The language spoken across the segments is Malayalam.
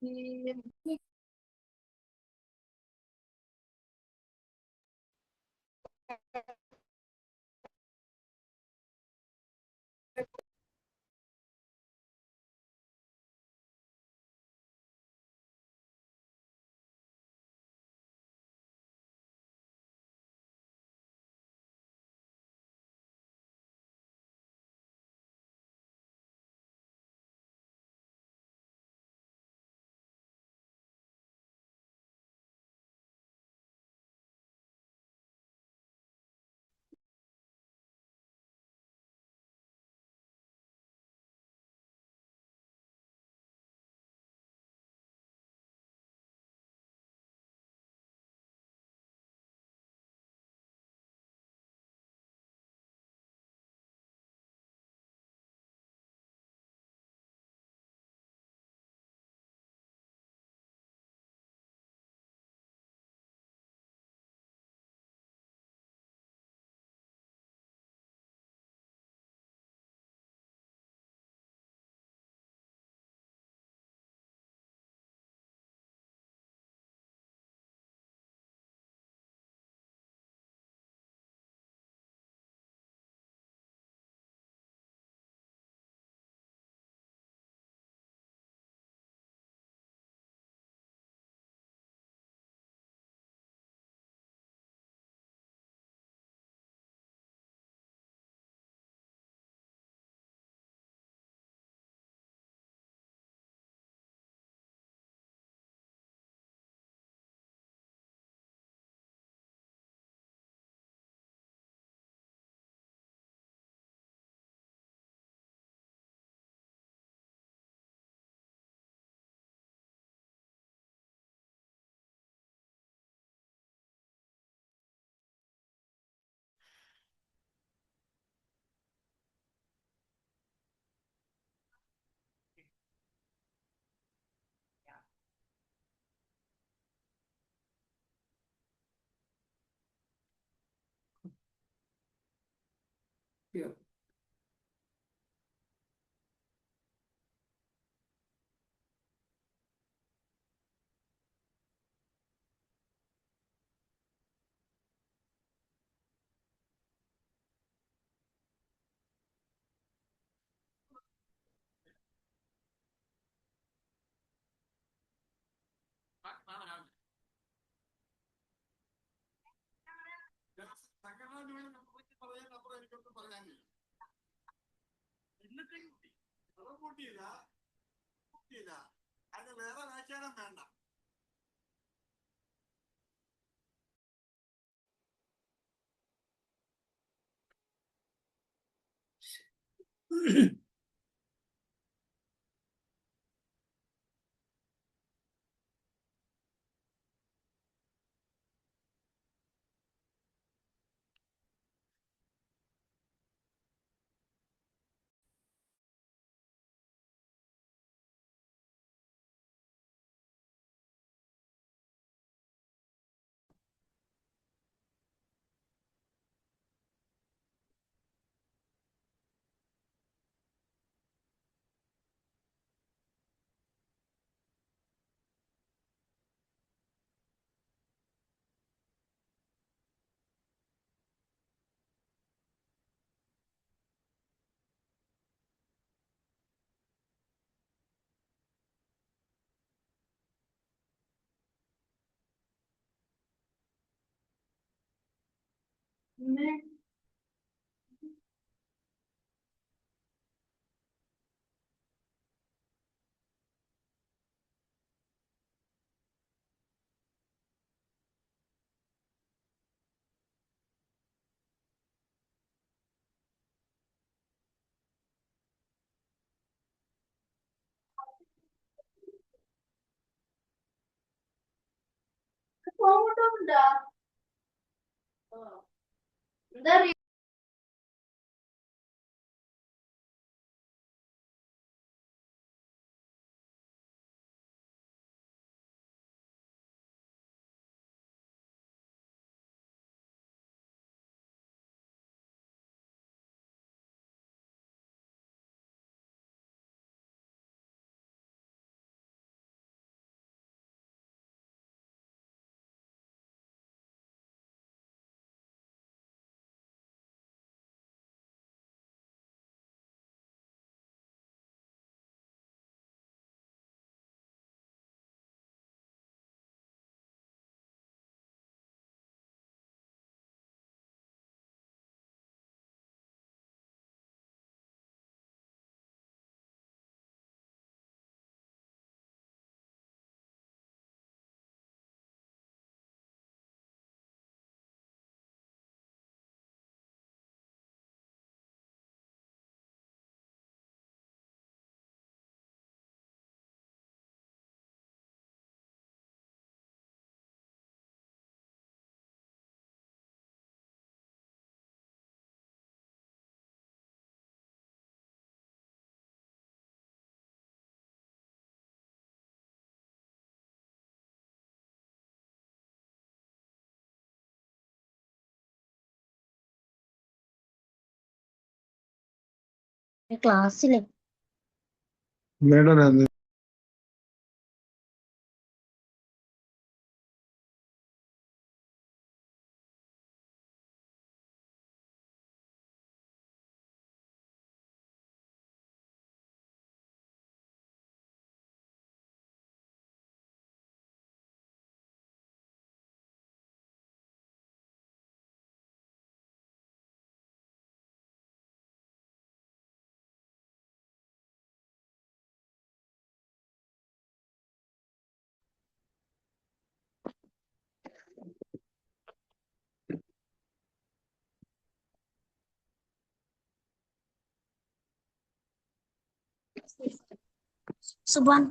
Yeah. ക്ലാസ്സിലെ വേണ്ടത് സുബാൻ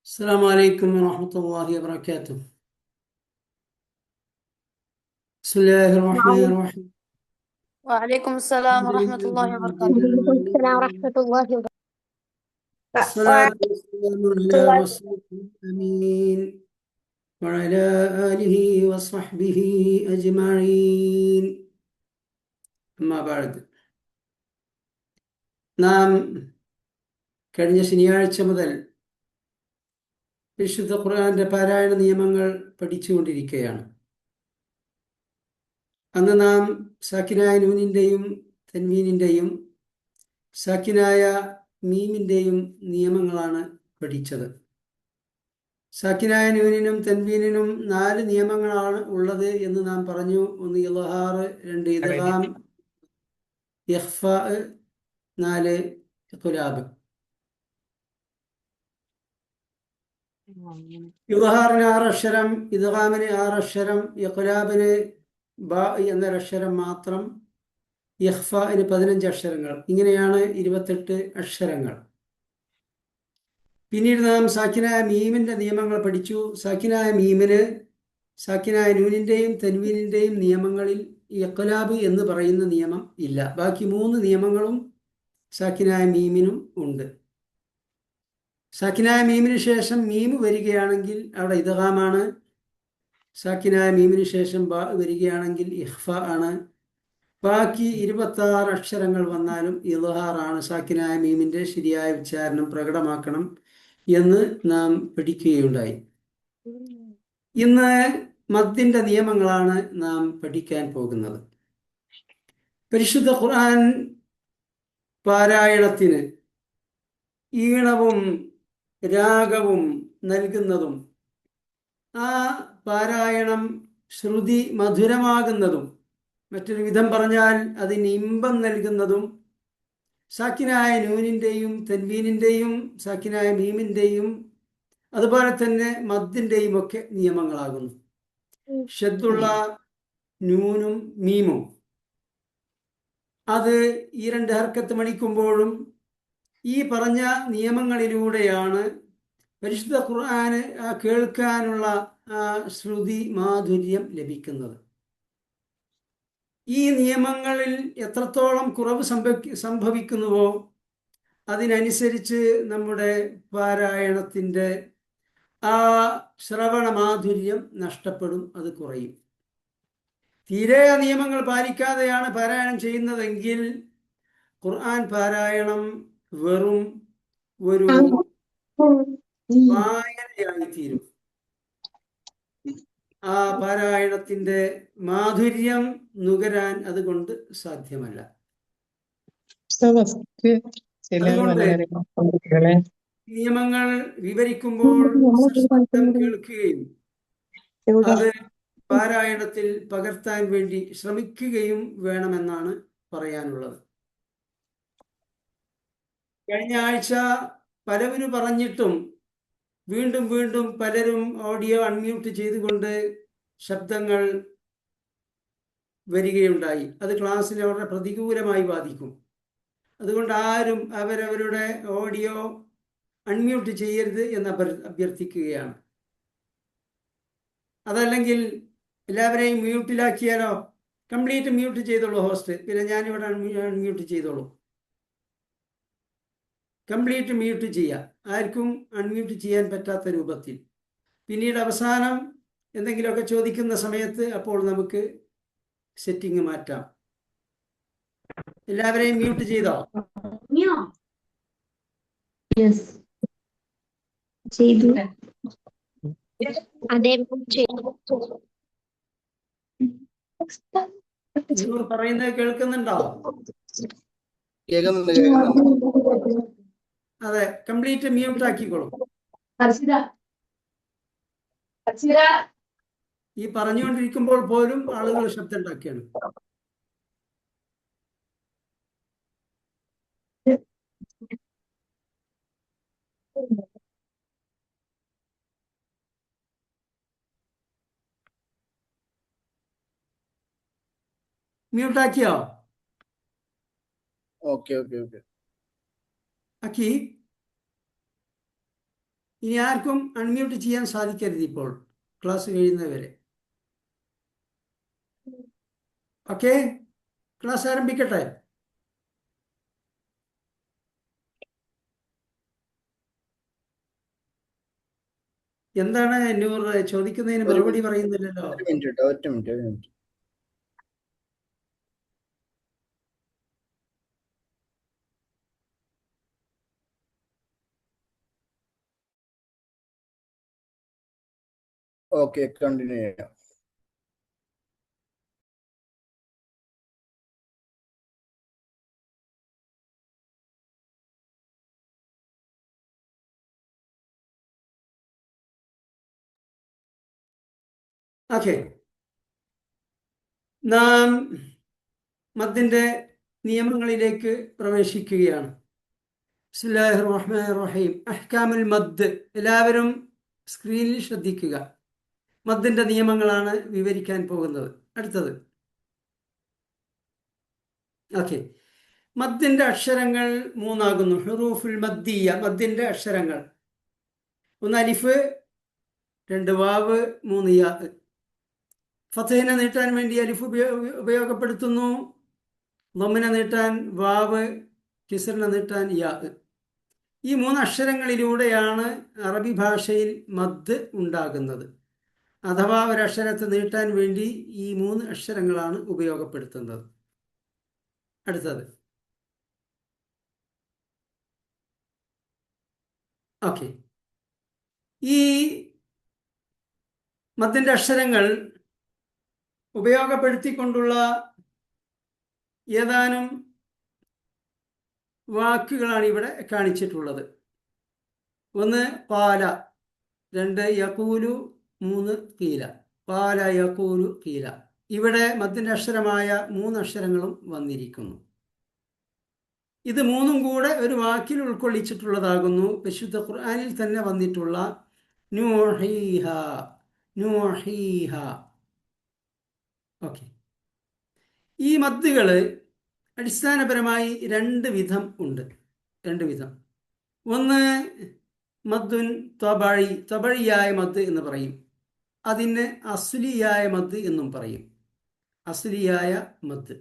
السلام عليكم ورحمة الله وبركاته. بسم الله الرحمن الرحيم. وعليكم السلام ورحمة الله وبركاته. وعليكم السلام ورحمة الله وبركاته. الصلاة والسلام على رسول الأمين وعلى آله وصحبه أجمعين. أما بعد. നാം കഴിഞ്ഞ ശനിയാഴ്ച മുതൽ വിശുദ്ധ ഖുർആന്റെ പാരായണ നിയമങ്ങൾ പഠിച്ചുകൊണ്ടിരിക്കുകയാണ്. അന്ന് നാം സാക്കിനായ നൂനിൻ്റെയും തൻവീനിൻ്റെയും സാക്കിനായ മീമിൻ്റെയും നിയമങ്ങളാണ് പഠിച്ചത്. സാക്കിനായ നൂനിനും തൻവീനിനും 4 നിയമങ്ങളാണ് ഉള്ളത് എന്ന് നാം പറഞ്ഞു. 1 ഇൽഹാർ, 2 ഇദ്ഗാം, ഇഖ്ഫാ, 4 ഇഖ്ലാബ്. ഇൽഹാറിന് 6 അക്ഷരം, ഇദ്ഗാമിന് 6 അക്ഷരം, ഇഖ്ലാബിന് ബ എന്നൊരക്ഷരം മാത്രം, ഇഖ്ഫാഇന് 15 അക്ഷരങ്ങൾ. ഇങ്ങനെയാണ് 28 അക്ഷരങ്ങൾ. പിന്നീട് നാം സാക്കിനായ മീമിൻ്റെ നിയമങ്ങൾ പഠിച്ചു. സാക്കിനായ മീമിന് സാക്കിനായ നൂനിൻ്റെയും തൻവീനിൻ്റെയും നിയമങ്ങളിൽ ഇഖ്ലാബ് എന്ന് പറയുന്ന നിയമം ഇല്ല. ബാക്കി 3 നിയമങ്ങളും സാക്കിനായ മീമിനും ഉണ്ട്. സാക്കിനായ മീമിന് ശേഷം മീം വരികയാണെങ്കിൽ അവിടെ ഇദ്ഗാമാണ്. സാക്കിനായ മീമിന് ശേഷം ബ വരികയാണെങ്കിൽ ഇഖ്ഫാ ആണ്. ബാക്കി 26 അക്ഷരങ്ങൾ വന്നാലും ഇൽഹാറാണ്. സാക്കിനായ മീമിൻ്റെ ശരിയായ ഉച്ചാരണം പ്രകടമാക്കണം എന്ന് നാം പഠിക്കുകയുണ്ടായി. ഇന്ന് മദ്ദിൻ്റെ നിയമങ്ങളാണ് നാം പഠിക്കാൻ പോകുന്നത്. പരിശുദ്ധ ഖുർആൻ പാരായണത്തിന് ഈണവും രാഗവും നൽകുന്നതും ആ പാരായണം ശ്രുതി മധുരമാകുന്നതും, മറ്റൊരു വിധം പറഞ്ഞാൽ അതിന് ഇമ്പം നൽകുന്നതും സാക്കിനായ നൂനിൻ്റെയും തൻവീനിൻ്റെയും സാക്കിനായ മീമിൻ്റെയും അതുപോലെ തന്നെ മദ്ദിൻ്റെയും ഒക്കെ നിയമങ്ങളാകുന്നു. ഷദ്ദുള്ള നൂനും മീമും. അത് ഈ 2 ഹർക്കത്ത് മണിക്കുമ്പോഴും ഈ പറഞ്ഞ നിയമങ്ങളിലൂടെയാണ് പരിശുദ്ധ ഖുർആന് കേൾക്കാനുള്ള ശ്രുതി മാധുര്യം ലഭിക്കുന്നത്. ഈ നിയമങ്ങളിൽ എത്രത്തോളം കുറവ് സംഭവിക്കുന്നുവോ അതിനനുസരിച്ച് നമ്മുടെ പാരായണത്തിൻ്റെ ആ ശ്രവണ മാധുര്യം നഷ്ടപ്പെടും, അത് കുറയും. തീരെ ആ നിയമങ്ങൾ പാലിക്കാതെയാണ് പാരായണം ചെയ്യുന്നതെങ്കിൽ ഖുർആൻ പാരായണം വെറും ഒരു വായനയായി തീരും. ആ പാരായണത്തിന്റെ മാധുര്യം നുകരാൻ അതുകൊണ്ട് സാധ്യമല്ല. അതുകൊണ്ട് നിയമങ്ങൾ വിവരിക്കുമ്പോൾ സശബ്ദം കേൾക്കുകയും അത് പാരായണത്തിൽ പകർത്താൻ വേണ്ടി ശ്രമിക്കുകയും വേണമെന്നാണ് പറയാനുള്ളത്. കഴിഞ്ഞ ആഴ്ച പലവരും പറഞ്ഞിട്ടും വീണ്ടും വീണ്ടും പലരും ഓഡിയോ അൺമ്യൂട്ട് ചെയ്തുകൊണ്ട് ശബ്ദങ്ങൾ വരികയുണ്ടായി. അത് ക്ലാസ്സിൽ അവരുടെ പ്രതികൂലമായി ബാധിക്കും. അതുകൊണ്ട് ആരും അവരവരുടെ ഓഡിയോ അൺമ്യൂട്ട് ചെയ്യരുത് എന്ന് അഭ്യർത്ഥിക്കുകയാണ്. അതല്ലെങ്കിൽ എല്ലാവരെയും മ്യൂട്ടിലാക്കിയാലോ? കംപ്ലീറ്റ് മ്യൂട്ട് ചെയ്തോളൂ ഹോസ്റ്റ്, പിന്നെ ഞാനിവിടെ അൺമ്യൂട്ട് ചെയ്തോളൂ. കംപ്ലീറ്റ് മ്യൂട്ട് ചെയ്യുക, ആർക്കും അൺമ്യൂട്ട് ചെയ്യാൻ പറ്റാത്ത രൂപത്തിൽ. പിന്നീട് അവസാനം എന്തെങ്കിലുമൊക്കെ ചോദിക്കുന്ന സമയത്ത് അപ്പോൾ നമുക്ക് സെറ്റിംഗ് മാറ്റാം. എല്ലാവരെയും മ്യൂട്ട് ചെയ്തോ? ചെയ്തു. നിങ്ങൾ പറയുന്നത് കേൾക്കുന്നുണ്ടോ? അതെ, കംപ്ലീറ്റ് മ്യൂട്ട് ആക്കിക്കോളൂ. ഈ പറഞ്ഞുകൊണ്ടിരിക്കുമ്പോൾ പോലും ആളുകൾ ശബ്ദം ഉണ്ടാക്കിയാണ്. മ്യൂട്ടാക്കിയോ? ഓക്കെ ഓക്കെ ഓക്കെ ആക്കി. ഇനി ആർക്കും അൺമ്യൂട്ട് ചെയ്യാൻ സാധിക്കരുത് ഇപ്പോൾ ക്ലാസ് കഴിയുന്നവരെ. ഓക്കെ, ക്ലാസ് ആരംഭിക്കട്ടെ. എന്താണ് നൂർ ചോദിക്കുന്നതിന് മറുപടി പറയുന്നില്ലല്ലോ? ഒറ്റ മിനിറ്റ്. ഓക്കെ, കണ്ടിന്യൂ ചെയ്യാം. ഓക്കെ, നാം മദ്ദിന്റെ നിയമങ്ങളിലേക്ക് പ്രവേശിക്കുകയാണ്. ബിസ്മില്ലാഹിർ റഹ്മാനിർ റഹീം. അഹ്കാമുൽ മദ്. എല്ലാവരും സ്ക്രീനിൽ ശ്രദ്ധിക്കുക. മദ്ദിന്റെ നിയമങ്ങളാണ് വിവരിക്കാൻ പോകുന്നത്. അടുത്തത്. ഓക്കെ, മദ്ദിന്റെ അക്ഷരങ്ങൾ 3 ഹുറൂഫുൽ മദ്ദിയ. മദ്ദിന്റെ അക്ഷരങ്ങൾ 1 അലിഫ്, 2 വാവ്, 3 യാ. ഫതഹിനെ നീട്ടാൻ വേണ്ടി അലിഫ് ഉപയോഗപ്പെടുത്തുന്നു. ദമ്മിനെ നീട്ടാൻ വാവ്, കിസ്റിനെ നീട്ടാൻ യാ. ഈ 3 അക്ഷരങ്ങളിലൂടെയാണ് അറബി ഭാഷയിൽ മദ് ഉണ്ടാകുന്നത്. അഥവാ ഒരക്ഷരത്തെ നീട്ടാൻ വേണ്ടി ഈ 3 അക്ഷരങ്ങളാണ് ഉപയോഗപ്പെടുത്തുന്നത്. അടുത്തത്. ഓക്കെ, ഈ മദ്ദിന്റെ അക്ഷരങ്ങൾ ഉപയോഗപ്പെടുത്തിക്കൊണ്ടുള്ള ഏതാനും വാക്കുകളാണ് ഇവിടെ കാണിച്ചിട്ടുള്ളത്. 1 പാല, 2 യഖൂലു, 3 കീല. പാല, യഖൂലു, കീല. ഇവിടെ മദ്ദിന്റെ അക്ഷരമായ 3 അക്ഷരങ്ങളും വന്നിരിക്കുന്നു. ഇത് 3ഉം കൂടെ ഒരു വാക്കിൽ ഉൾക്കൊള്ളിച്ചിട്ടുള്ളതാകുന്നു. പരിശുദ്ധ ഖുർആനിൽ തന്നെ വന്നിട്ടുള്ള നൂഹീഹ, നൂഹീഹ. ഓക്കെ. ഈ മദ്ദുകൾ അടിസ്ഥാനപരമായി രണ്ട് വിധം ഉണ്ട്. രണ്ട് വിധം. ഒന്ന് മദ്ദുൻ ത്വബഴിയായ മദ് എന്ന് പറയും. അതിന് അസ്ലിയായ മദ് എന്നും പറയും. അസ്ലിയായ മദ്.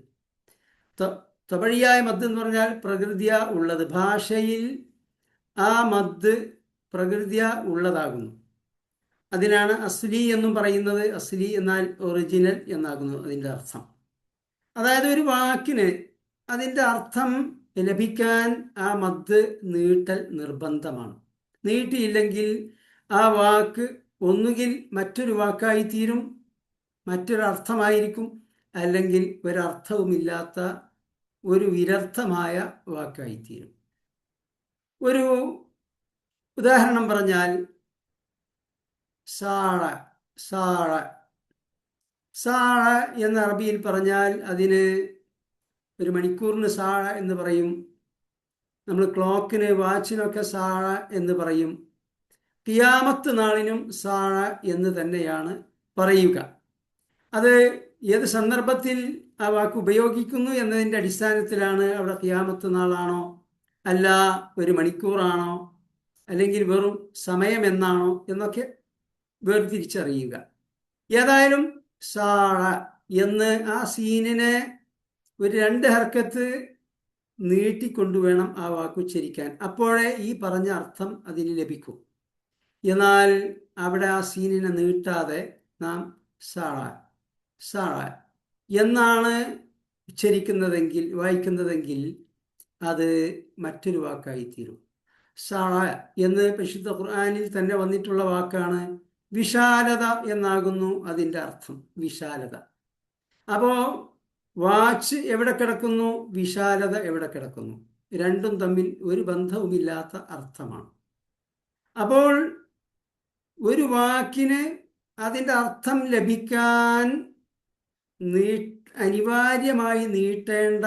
ത്വബഴിയായ മദ് എന്ന് പറഞ്ഞാൽ പ്രകൃതിയ ഉള്ളത്. ഭാഷയിൽ ആ മദ് പ്രകൃതിയ ഉള്ളതാകുന്നു. അതിനാണ് അസ്ലി എന്നും പറയുന്നത്. അസ്ലി എന്നാൽ ഒറിജിനൽ എന്നാകുന്നു അതിൻ്റെ അർത്ഥം. അതായത് ഒരു വാക്കിന് അതിൻ്റെ അർത്ഥം ലഭിക്കാൻ ആ മദ് നീട്ടൽ നിർബന്ധമാണ്. നീട്ടിയില്ലെങ്കിൽ ആ വാക്ക് ഒന്നുകിൽ മറ്റൊരു വാക്കായി തീരും, മറ്റൊരർത്ഥമായിരിക്കും, അല്ലെങ്കിൽ ഒരർത്ഥവുമില്ലാത്ത ഒരു വിരർത്ഥമായ വാക്കായി തീരും. ഒരു ഉദാഹരണം പറഞ്ഞാൽ സാള. സാള സാള എന്ന അറബിയിൽ പറഞ്ഞാൽ അതിന് ഒരു മണിക്കൂറിന് സാള എന്ന് പറയും. നമ്മൾ ക്ലോക്കിന്, വാച്ചിനൊക്കെ സാള എന്ന് പറയും. ഖിയാമത്ത് നാളിനും സാള എന്ന് തന്നെയാണ് പറയുക. അത് ഏത് സന്ദർഭത്തിൽ ആ വാക്ക് ഉപയോഗിക്കുന്നു എന്നതിൻ്റെ അടിസ്ഥാനത്തിലാണ് അവിടെ ഖിയാമത്ത് നാളാണോ, അല്ല ഒരു മണിക്കൂറാണോ, അല്ലെങ്കിൽ വെറും സമയം എന്നാണോ എന്നൊക്കെ വേർതിരിച്ചറിയുക. ഏതായാലും സാള എന്ന് ആ സീനിനെ ഒരു 2 ഹർക്കത്ത് നീട്ടിക്കൊണ്ടുവേണം ആ വാക്ക് ഉച്ചരിക്കാൻ. അപ്പോഴേ ഈ പറഞ്ഞ അർത്ഥം അതിന് ലഭിക്കും. എന്നാൽ അവിടെ ആ സീനിനെ നീട്ടാതെ നാം സാള സാള എന്നാണ് ഉച്ചരിക്കുന്നതെങ്കിൽ, വായിക്കുന്നതെങ്കിൽ അത് മറ്റൊരു വാക്കായി തീരും. സാള എന്ന് പരിശുദ്ധ ഖുർആനിൽ തന്നെ വന്നിട്ടുള്ള വാക്കാണ്. വിശാലത എന്നാകുന്നു അതിൻ്റെ അർത്ഥം. വിശാലത. അപ്പോൾ വാച്ച് എവിടെ കിടക്കുന്നു, വിശാലത എവിടെ കിടക്കുന്നു? രണ്ടും തമ്മിൽ ഒരു ബന്ധവുമില്ലാത്ത അർത്ഥമാണ്. അപ്പോൾ ഒരു വാക്കിന് അതിൻ്റെ അർത്ഥം ലഭിക്കാൻ അനിവാര്യമായി നീട്ടേണ്ട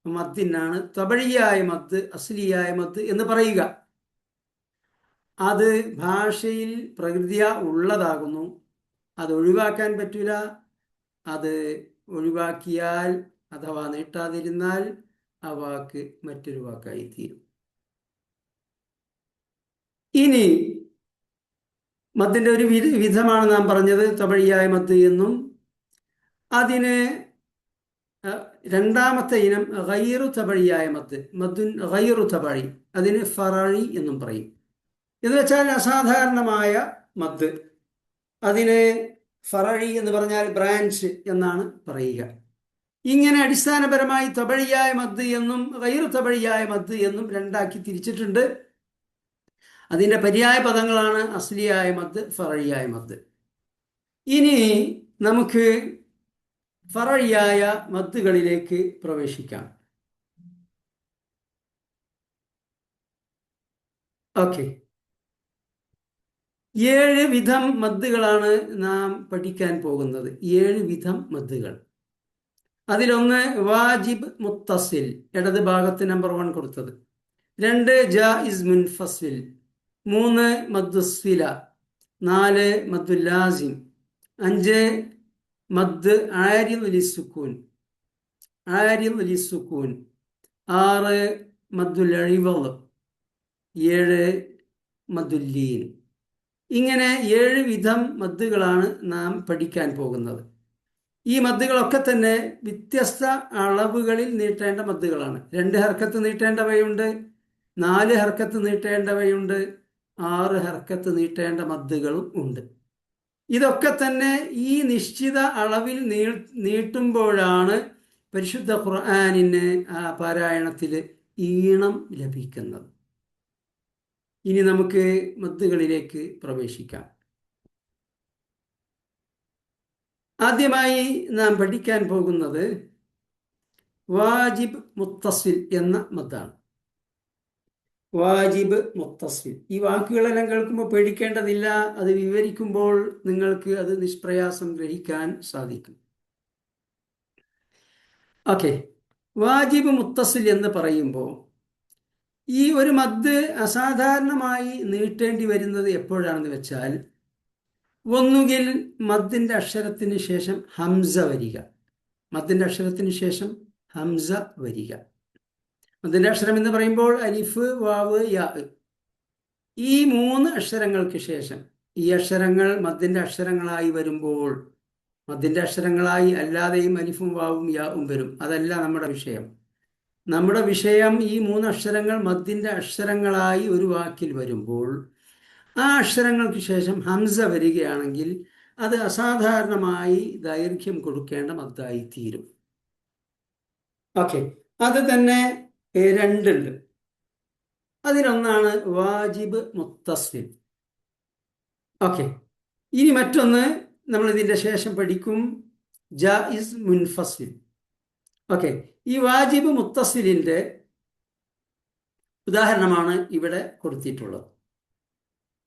മദ്ദിനാണ് ത്വബഴിയായ മദ്, അസ്ലിയായ മദ് എന്ന് പറയുക. അത് ഭാഷയിൽ പ്രകൃതിയ ഉള്ളതാകുന്നു. അത് ഒഴിവാക്കാൻ പറ്റില്ല. അത് ഒഴിവാക്കിയാൽ അഥവാ നീട്ടാതിരുന്നാൽ ആ വാക്ക് മറ്റൊരു വാക്കായി തീരും. ഇനി മദ്ദിൻ്റെ ഒരു വിധമാണ് നാം പറഞ്ഞത് ത്വബഴിയായ മദ് എന്നും. അതിന് രണ്ടാമത്തെ ഇനം ഗൈറു ത്വബഴിയായ മദ്, മദ്ദുൻ ഗൈറു ത്വബഴി, അതിന് ഫറഴി എന്നും പറയും. എന്ന് വെച്ചാൽ അസാധാരണമായ മദ്. അതിന് ഫറഴി എന്ന് പറഞ്ഞാൽ ബ്രാഞ്ച് എന്നാണ് പറയുക. ഇങ്ങനെ അടിസ്ഥാനപരമായി ത്വബഴിയായ മദ് എന്നും ഗൈറു ത്വബഴിയായ മദ് എന്നും രണ്ടാക്കി തിരിച്ചിട്ടുണ്ട്. അതിൻ്റെ പര്യായ പദങ്ങളാണ് അസ്ലിയായ മദ്, ഫറഴിയായ മദ്. ഇനി നമുക്ക് ഫറഴിയായ മദ്ദുകളിലേക്ക് പ്രവേശിക്കാം. ഓക്കെ. 7 വിധം മദ്ദുകളാണ് നാം പഠിക്കാൻ പോകുന്നത്. 7 വിധം മദ്ദുകൾ. അതിലൊന്ന് വാജിബ് മുത്തസിൽ, ഇടത് ഭാഗത്ത് നമ്പർ 1 കൊടുത്തത്. 2 ജായിസ് മുൻഫസിൽ, 3 മദ്ദുസ്ഫില, 4 മദ്ദുൽ ലാസിം, 5 മദ് ആരിദ് ലിസ്സുക്കൂൻ, 6 മദ്ദുൽ ഇവദ്, 7 മദ്ദുൽ ലീൻ. ഇങ്ങനെ 7 വിധം മദ്ദുകളാണ് നാം പഠിക്കാൻ പോകുന്നത്. ഈ മദ്ദുകളൊക്കെ തന്നെ വ്യത്യസ്ത അളവുകളിൽ നീട്ടേണ്ട മദ്ദുകളാണ്. 2 ഹർക്കത്ത് നീട്ടേണ്ടവയുണ്ട്, 4 ഹർക്കത്ത് നീട്ടേണ്ടവയുണ്ട്, 6 ഹർക്കത്ത് നീട്ടേണ്ട മദ്ദുകളും ഉണ്ട്. ഇതൊക്കെ തന്നെ ഈ നിശ്ചിത അളവിൽ നീട്ടുമ്പോഴാണ് പരിശുദ്ധ ഖുർആനിന് ആ പാരായണത്തിൽ ഈണം ലഭിക്കുന്നത്. ഇനി നമുക്ക് മദ്ദുകളിലേക്ക് പ്രവേശിക്കാം. ആദ്യമായി നാം പഠിക്കാൻ പോകുന്നത് വാജിബ് മുത്തസിൽ എന്ന മദ്ദാണ്. വാജിബ് മുത്തസിൽ. ഈ വാക്കുകളെല്ലാം കേൾക്കുമ്പോൾ പേടിക്കേണ്ടതില്ല. അത് വിവരിക്കുമ്പോൾ നിങ്ങൾക്ക് അത് നിഷ്പ്രയാസം ഗ്രഹിക്കാൻ സാധിക്കും. ഓക്കെ. വാജിബ് മുത്തസിൽ എന്ന് പറയുമ്പോൾ ഈ ഒരു മദ് അസാധാരണമായി നീട്ടേണ്ടി വരുന്നത് എപ്പോഴാണെന്ന് വെച്ചാൽ, ഒന്നുകിൽ മദ്ദിൻ്റെ അക്ഷരത്തിന് ശേഷം ഹംസ വരിക, മദ്ദിന്റെ അക്ഷരത്തിന് ശേഷം ഹംസ വരിക. മദ്ദിന്റെ അക്ഷരം എന്ന് പറയുമ്പോൾ അലിഫ്, വാവ്, യാ. ഈ 3 അക്ഷരങ്ങൾക്ക് ശേഷം ഈ അക്ഷരങ്ങൾ മദ്ദിന്റെ അക്ഷരങ്ങളായി വരുമ്പോൾ, മദ്ദിന്റെ അക്ഷരങ്ങളായി അല്ലാതെയും അലിഫും വാവും യാവും വരും. അതല്ല നമ്മുടെ വിഷയം. നമ്മുടെ വിഷയം ഈ 3 അക്ഷരങ്ങൾ മദ്ദിന്റെ അക്ഷരങ്ങളായി ഒരു വാക്കിൽ വരുമ്പോൾ ആ അക്ഷരങ്ങൾക്ക് ശേഷം ഹംസ വരികയാണെങ്കിൽ അത് അസാധാരണമായി ദൈർഘ്യം കൊടുക്കേണ്ട മദ്ദായി തീരും. ഓക്കെ, അത് തന്നെ 2 ഉണ്ട്. അതിലൊന്നാണ് വാജിബ് മുത്തസിൽ. ഓക്കെ, ഇനി മറ്റൊന്ന് നമ്മൾ ഇതിൻ്റെ ശേഷം പഠിക്കും, ജായിസ് മുൻഫസിൽ. ഓക്കെ, ഈ വാജിബ് മുത്തസിലിൻ്റെ ഉദാഹരണമാണ് ഇവിടെ കൊടുത്തിട്ടുള്ളത്.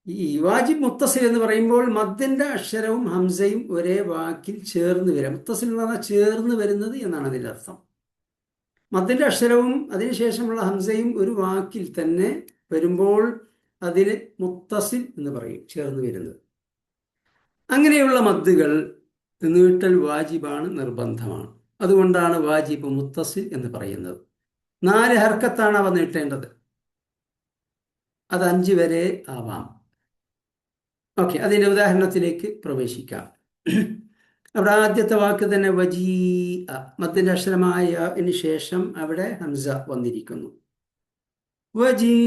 ഈ വാജിബ് മുത്തസിൽ എന്ന് പറയുമ്പോൾ മദ്ദിന്റെ അക്ഷരവും ഹംസയും ഒരേ വാക്കിൽ ചേർന്ന് വരാം. മുത്തസിൽ എന്ന് പറഞ്ഞാൽ ചേർന്ന് വരുന്നത് എന്നാണ് അതിൻ്റെ അർത്ഥം. മദ്ദിന്റെ അക്ഷരവും അതിനുശേഷമുള്ള ഹംസയും ഒരു വാക്കിൽ തന്നെ വരുമ്പോൾ അതിന് മുത്തസിൽ എന്ന് പറയും, ചേർന്ന് വരുന്നത്. അങ്ങനെയുള്ള മദ്ദുകൾ നീട്ടൽ വാജിബാണ്, നിർബന്ധമാണ്. അതുകൊണ്ടാണ് വാജിബ് മുത്തസിൽ എന്ന് പറയുന്നത്. 4 ഹർക്കത്താണ് അവ നീട്ടേണ്ടത്. അത് 5 വരെ ആവാം. ഓക്കെ, അതിൻ്റെ ഉദാഹരണത്തിലേക്ക് പ്രവേശിക്കാം. അവിടെ ആദ്യത്തെ വാക്ക് തന്നെ വജീ, മദ്ദിന്റെ അക്ഷരമായ ശേഷം അവിടെ ഹംസ വന്നിരിക്കുന്നു. വജീ,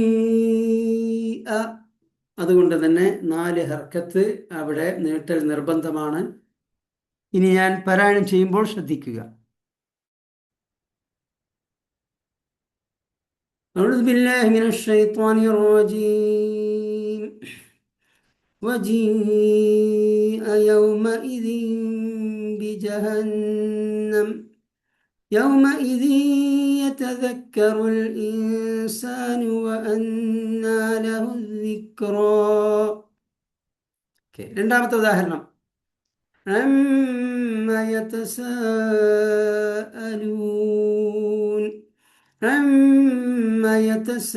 അതുകൊണ്ട് തന്നെ 4 ഹർക്കത്ത് അവിടെ നീട്ടൽ നിർബന്ധമാണ്. ഇനി ഞാൻ പാരായണം ചെയ്യുമ്പോൾ ശ്രദ്ധിക്കുക. أعوذ بالله من الشيطان الرجيم. وجيء يومئذ بجهنم يومئذ يتذكر الإنسان وأنى له الذكرى. രണ്ടാമത്തെ ഉദാഹരണം, عما يتساءلون عما يتساءلون.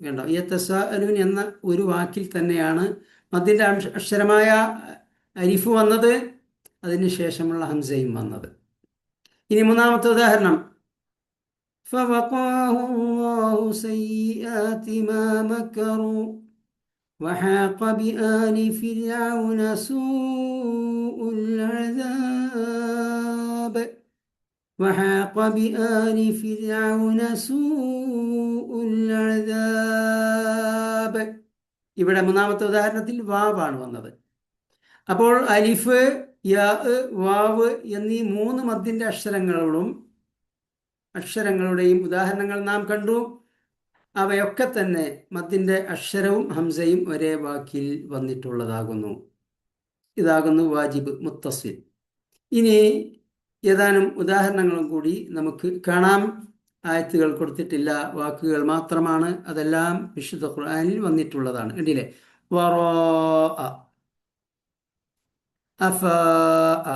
കണ്ടോ, യതസാഅലൂൻ എന്ന ഒരു വാക്കിൽ തന്നെയാണ് മദ്ദിന്റെ അക്ഷരമായ അലിഫ് വന്നത്, അതിനുശേഷമുള്ള ഹംസയും വന്നത്. ഇനി മൂന്നാമത്തെ ഉദാഹരണം, فوقاه الله سيئات ما مكروا وحاق بآل فرعون سوء العذاب وحاق بآل فرعون سوء العذاب. ഇവിടെ മൂന്നാമത്തെ ഉദാഹരണത്തിൽ വാവാണ് വന്നത്. അപ്പോൾ അലിഫ്, യാ, വാവ് എന്നീ 3 മദ്ദിന്റെ അക്ഷരങ്ങളുടെയും ഉദാഹരണങ്ങൾ നാം കണ്ടു. അവയൊക്കെ തന്നെ മദ്ദിന്റെ അക്ഷരവും ഹംസയും ഒരേ വാക്കിൽ വന്നിട്ടുള്ളതാകുന്നു. ഇതാകുന്നു വാജിബ് മുത്തസിൽ. ഇനി ഏതാനും ഉദാഹരണങ്ങളും കൂടി നമുക്ക് കാണാം. ആയത്തുകൾ കൊടുത്തിട്ടില്ല, വാക്കുകൾ മാത്രമാണ്. അതെല്ലാം വിശുദ്ധ ഖുർആനിൽ വന്നിട്ടുള്ളതാണ്. കണ്ടില്ലേ, വറാഅ, അഫാഅ,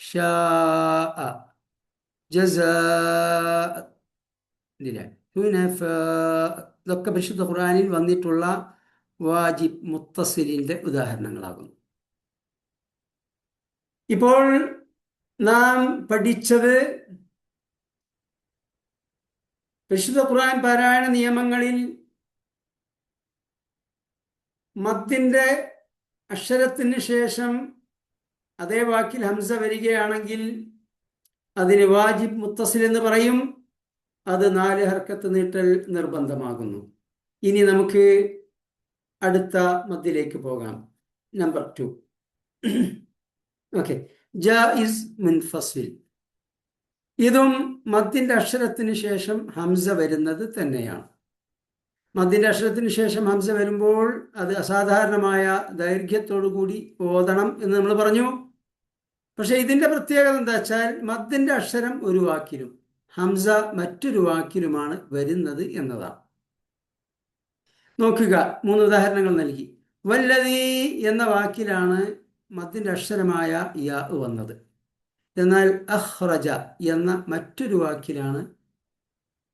ശാഅ, ജസാഅ, ഹുനഫാ. ഇതൊക്കെ വിശുദ്ധ ഖുർആനിൽ വന്നിട്ടുള്ള വാജിബ് മുത്തസിലിന്റെ ഉദാഹരണങ്ങളാകുന്നു. ഇപ്പോൾ നാം പഠിച്ചത് വിശുദ്ധ ഖുർആൻ പാരായണ നിയമങ്ങളിൽ മദ്ദിന്റെ അക്ഷരത്തിന് ശേഷം അതേ വാക്കിൽ ഹംസ വരികയാണെങ്കിൽ അതിന് വാജിബ് മുത്തസിൽ എന്ന് പറയും. അത് 4 ഹർക്കത്ത് നീട്ടൽ നിർബന്ധമാകുന്നു. ഇനി നമുക്ക് അടുത്ത മദ്ദിലേക്ക് പോകാം. നമ്പർ 2. ഓക്കെ, ജായിസ് മുൻഫസിൽ. ഇതും മദ്ദിന്റെ അക്ഷരത്തിന് ശേഷം ഹംസ വരുന്നത് തന്നെയാണ്. മദ്ദിന്റെ അക്ഷരത്തിന് ശേഷം ഹംസ വരുമ്പോൾ അത് അസാധാരണമായ ദൈർഘ്യത്തോടു കൂടി ഓതണം എന്ന് നമ്മൾ പറഞ്ഞു. പക്ഷെ ഇതിന്റെ പ്രത്യേകത എന്താ വെച്ചാൽ മദ്ദിന്റെ അക്ഷരം ഒരു വാക്കിലും ഹംസ മറ്റൊരു വാക്കിലുമാണ് വരുന്നത് എന്നതാണ്. നോക്കുക, 3 ഉദാഹരണങ്ങൾ നൽകി. വല്ലദീ എന്ന വാക്കിലാണ് മദ്ദിന്റെ അക്ഷരമായ യാ വന്നത്. എന്നാൽ അഖ്റജ എന്ന മറ്റൊരു വാക്കിലാണ്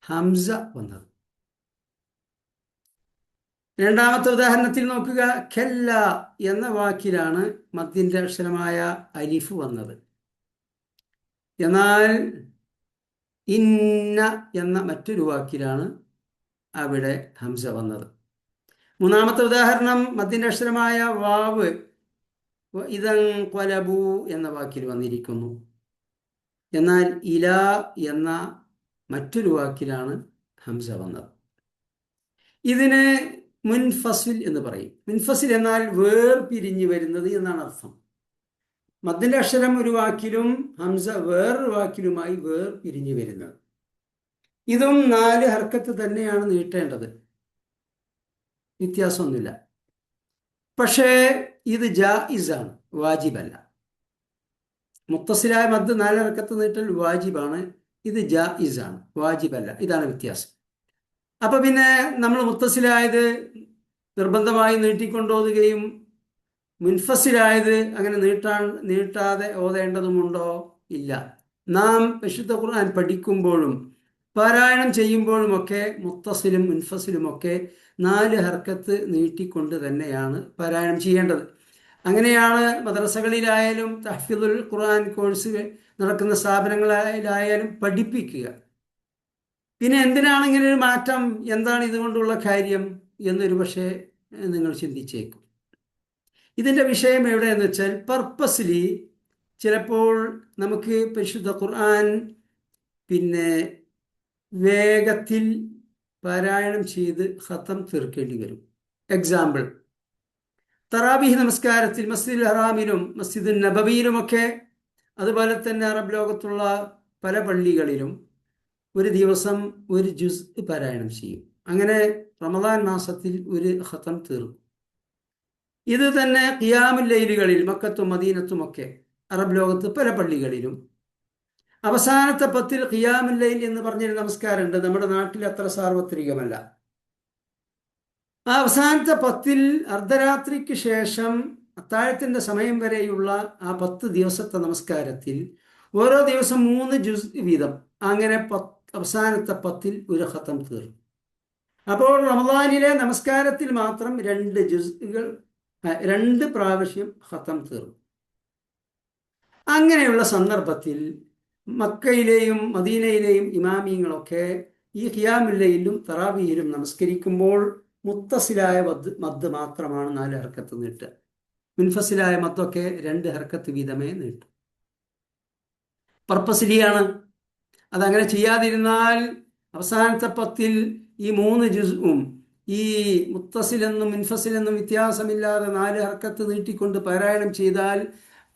ഹംസ വന്നത്. രണ്ടാമത്തെ ഉദാഹരണത്തിൽ നോക്കുക. ഖല്ല എന്ന വാക്കിലാണ് മദ്ദിന്റെ അക്ഷരമായ അലിഫ് വന്നത്. എന്നാൽ ഇന്ന എന്ന മറ്റൊരു വാക്കിലാണ് അവിടെ ഹംസ വന്നത്. മൂന്നാമത്തെ ഉദാഹരണം മദ്ദിന്റെ അക്ഷരമായ വാവ് ഇദൻഖലബു എന്ന വാക്കിൽ വന്നിരിക്കുന്നു. എന്നാൽ ഇല എന്ന മറ്റൊരു വാക്കിലാണ് ഹംസ വന്നത്. ഇതിന് മുൻഫസിൽ എന്ന് പറയും. മുൻഫസിൽ എന്നാൽ വേർപിരിഞ്ഞു വരുന്നത് എന്നാണ് അർത്ഥം. മദ്ദിന്റെ അക്ഷരം ഒരു വാക്കിലും ഹംസ വേറൊരു വാക്കിലുമായി വേർപിരിഞ്ഞു വരുന്നത്. ഇതും 4 ഹർക്കത്ത് തന്നെയാണ് നീട്ടേണ്ടത്, വ്യത്യാസമൊന്നുമില്ല. പക്ഷേ ഇത് ജായിസാണ്, വാജിബല്ല. മുത്തസിലായ മദ് 4 ഹർക്കത്ത് നീട്ടൽ വാജിബാണ്, ഇത് ജായിസാണ്, വാജിബല്ല. ഇതാണ് വ്യത്യാസം. അപ്പൊ പിന്നെ നമ്മൾ മുത്തസിലായത് നിർബന്ധമായി നീട്ടിക്കൊണ്ടോതുകയും മുൻഫസിലായത് അങ്ങനെ നീട്ടാതെ ഓതേണ്ടതുമുണ്ടോ? ഇല്ല. നാം വിശുദ്ധ ഖുർആൻ പഠിക്കുമ്പോഴും പാരായണം ചെയ്യുമ്പോഴുമൊക്കെ മുത്തസിലും മുൻഫസിലുമൊക്കെ 4 ഹർക്കത്ത് നീട്ടിക്കൊണ്ട് തന്നെയാണ് പാരായണം ചെയ്യേണ്ടത്. അങ്ങനെയാണ് മദ്രസകളിലായാലും തഹ്ഫീദുൽ ഖുർആൻ കോഴ്സ് നടക്കുന്ന സ്ഥാപനങ്ങളിലായാലും പഠിപ്പിക്കുക. പിന്നെ എന്തിനാണ് ഇങ്ങനെ ഒരു മാറ്റം, എന്താണ് ഇതുകൊണ്ടുള്ള കാര്യം എന്നൊരു പക്ഷേ നിങ്ങൾ ചിന്തിച്ചേക്കും. ഇതിൻ്റെ വിഷയം എവിടെയെന്ന് വെച്ചാൽ, പർപ്പസ്ലി ചിലപ്പോൾ നമുക്ക് പരിശുദ്ധ ഖുർആൻ പിന്നെ വേഗത്തിൽ പാരായണം ചെയ്ത് ഖത്തം തീർക്കേണ്ടി വരും. എക്സാമ്പിൾ, തറാബീഹ് നമസ്കാരത്തിൽ മസ്ജിദുൽ ഹറാമിലും മസ്ജിദുൽ നബവിയിലുമൊക്കെ അതുപോലെ തന്നെ അറബ് ലോകത്തുള്ള പല പള്ളികളിലും ഒരു ദിവസം ഒരു ജുസ് പാരായണം ചെയ്യും. അങ്ങനെ റമദാൻ മാസത്തിൽ ഒരു ഖത്തം തീർക്കും. ഇത് തന്നെ ഖിയാമുൽ ലൈലുകളിൽ മക്കത്തും മദീനത്തുമൊക്കെ അറബ് ലോകത്ത് പല പള്ളികളിലും അവസാനത്തെ 10-ൽ ഖിയാമുൽ ലൈൽ എന്ന് പറഞ്ഞൊരു നമസ്കാരമുണ്ട്. നമ്മുടെ നാട്ടിൽ അത്ര സാർവത്രികമല്ല. ആ അവസാനത്തെ 10-ൽ അർദ്ധരാത്രിക്ക് ശേഷം അത്താഴത്തിന്റെ സമയം വരെയുള്ള ആ 10 ദിവസത്തെ നമസ്കാരത്തിൽ ഓരോ ദിവസം 3 ജുസ് വീതം, അങ്ങനെ അവസാനത്തെ 10-ൽ ഒരു ഖത്തം തീർക്കും. അപ്പോൾ റമദാനിലെ നമസ്കാരത്തിൽ മാത്രം 2 ജുസുകൾ 2 പ്രാവശ്യം ഖത്തം തീർക്കും. അങ്ങനെയുള്ള സന്ദർഭത്തിൽ മക്കയിലെയും മദീനയിലെയും ഇമാമിങ്ങളൊക്കെ ഈ ഖിയാമുൽ ലൈലിലും തറാവീഹിലും നമസ്കരിക്കുമ്പോൾ മുത്തസിലായ മദ് മാത്രമാണ് 4 ഹർക്കത്ത് നീട്ടുക. മുൻഫസിലായ മദ്ദൊക്കെ 2 ഹർക്കത്ത് വീതമേ നീട്ടും. പർപ്പസ്ലിയാണ്. അതങ്ങനെ ചെയ്യാതിരുന്നാൽ അവസാനത്തെ 10-ൽ ഈ 3 ജുസും ഈ മുത്തസിലെന്നും മുൻഫസിലെന്നും വ്യത്യാസമില്ലാതെ 4 ഹർക്കത്ത് നീട്ടിക്കൊണ്ട് പാരായണം ചെയ്താൽ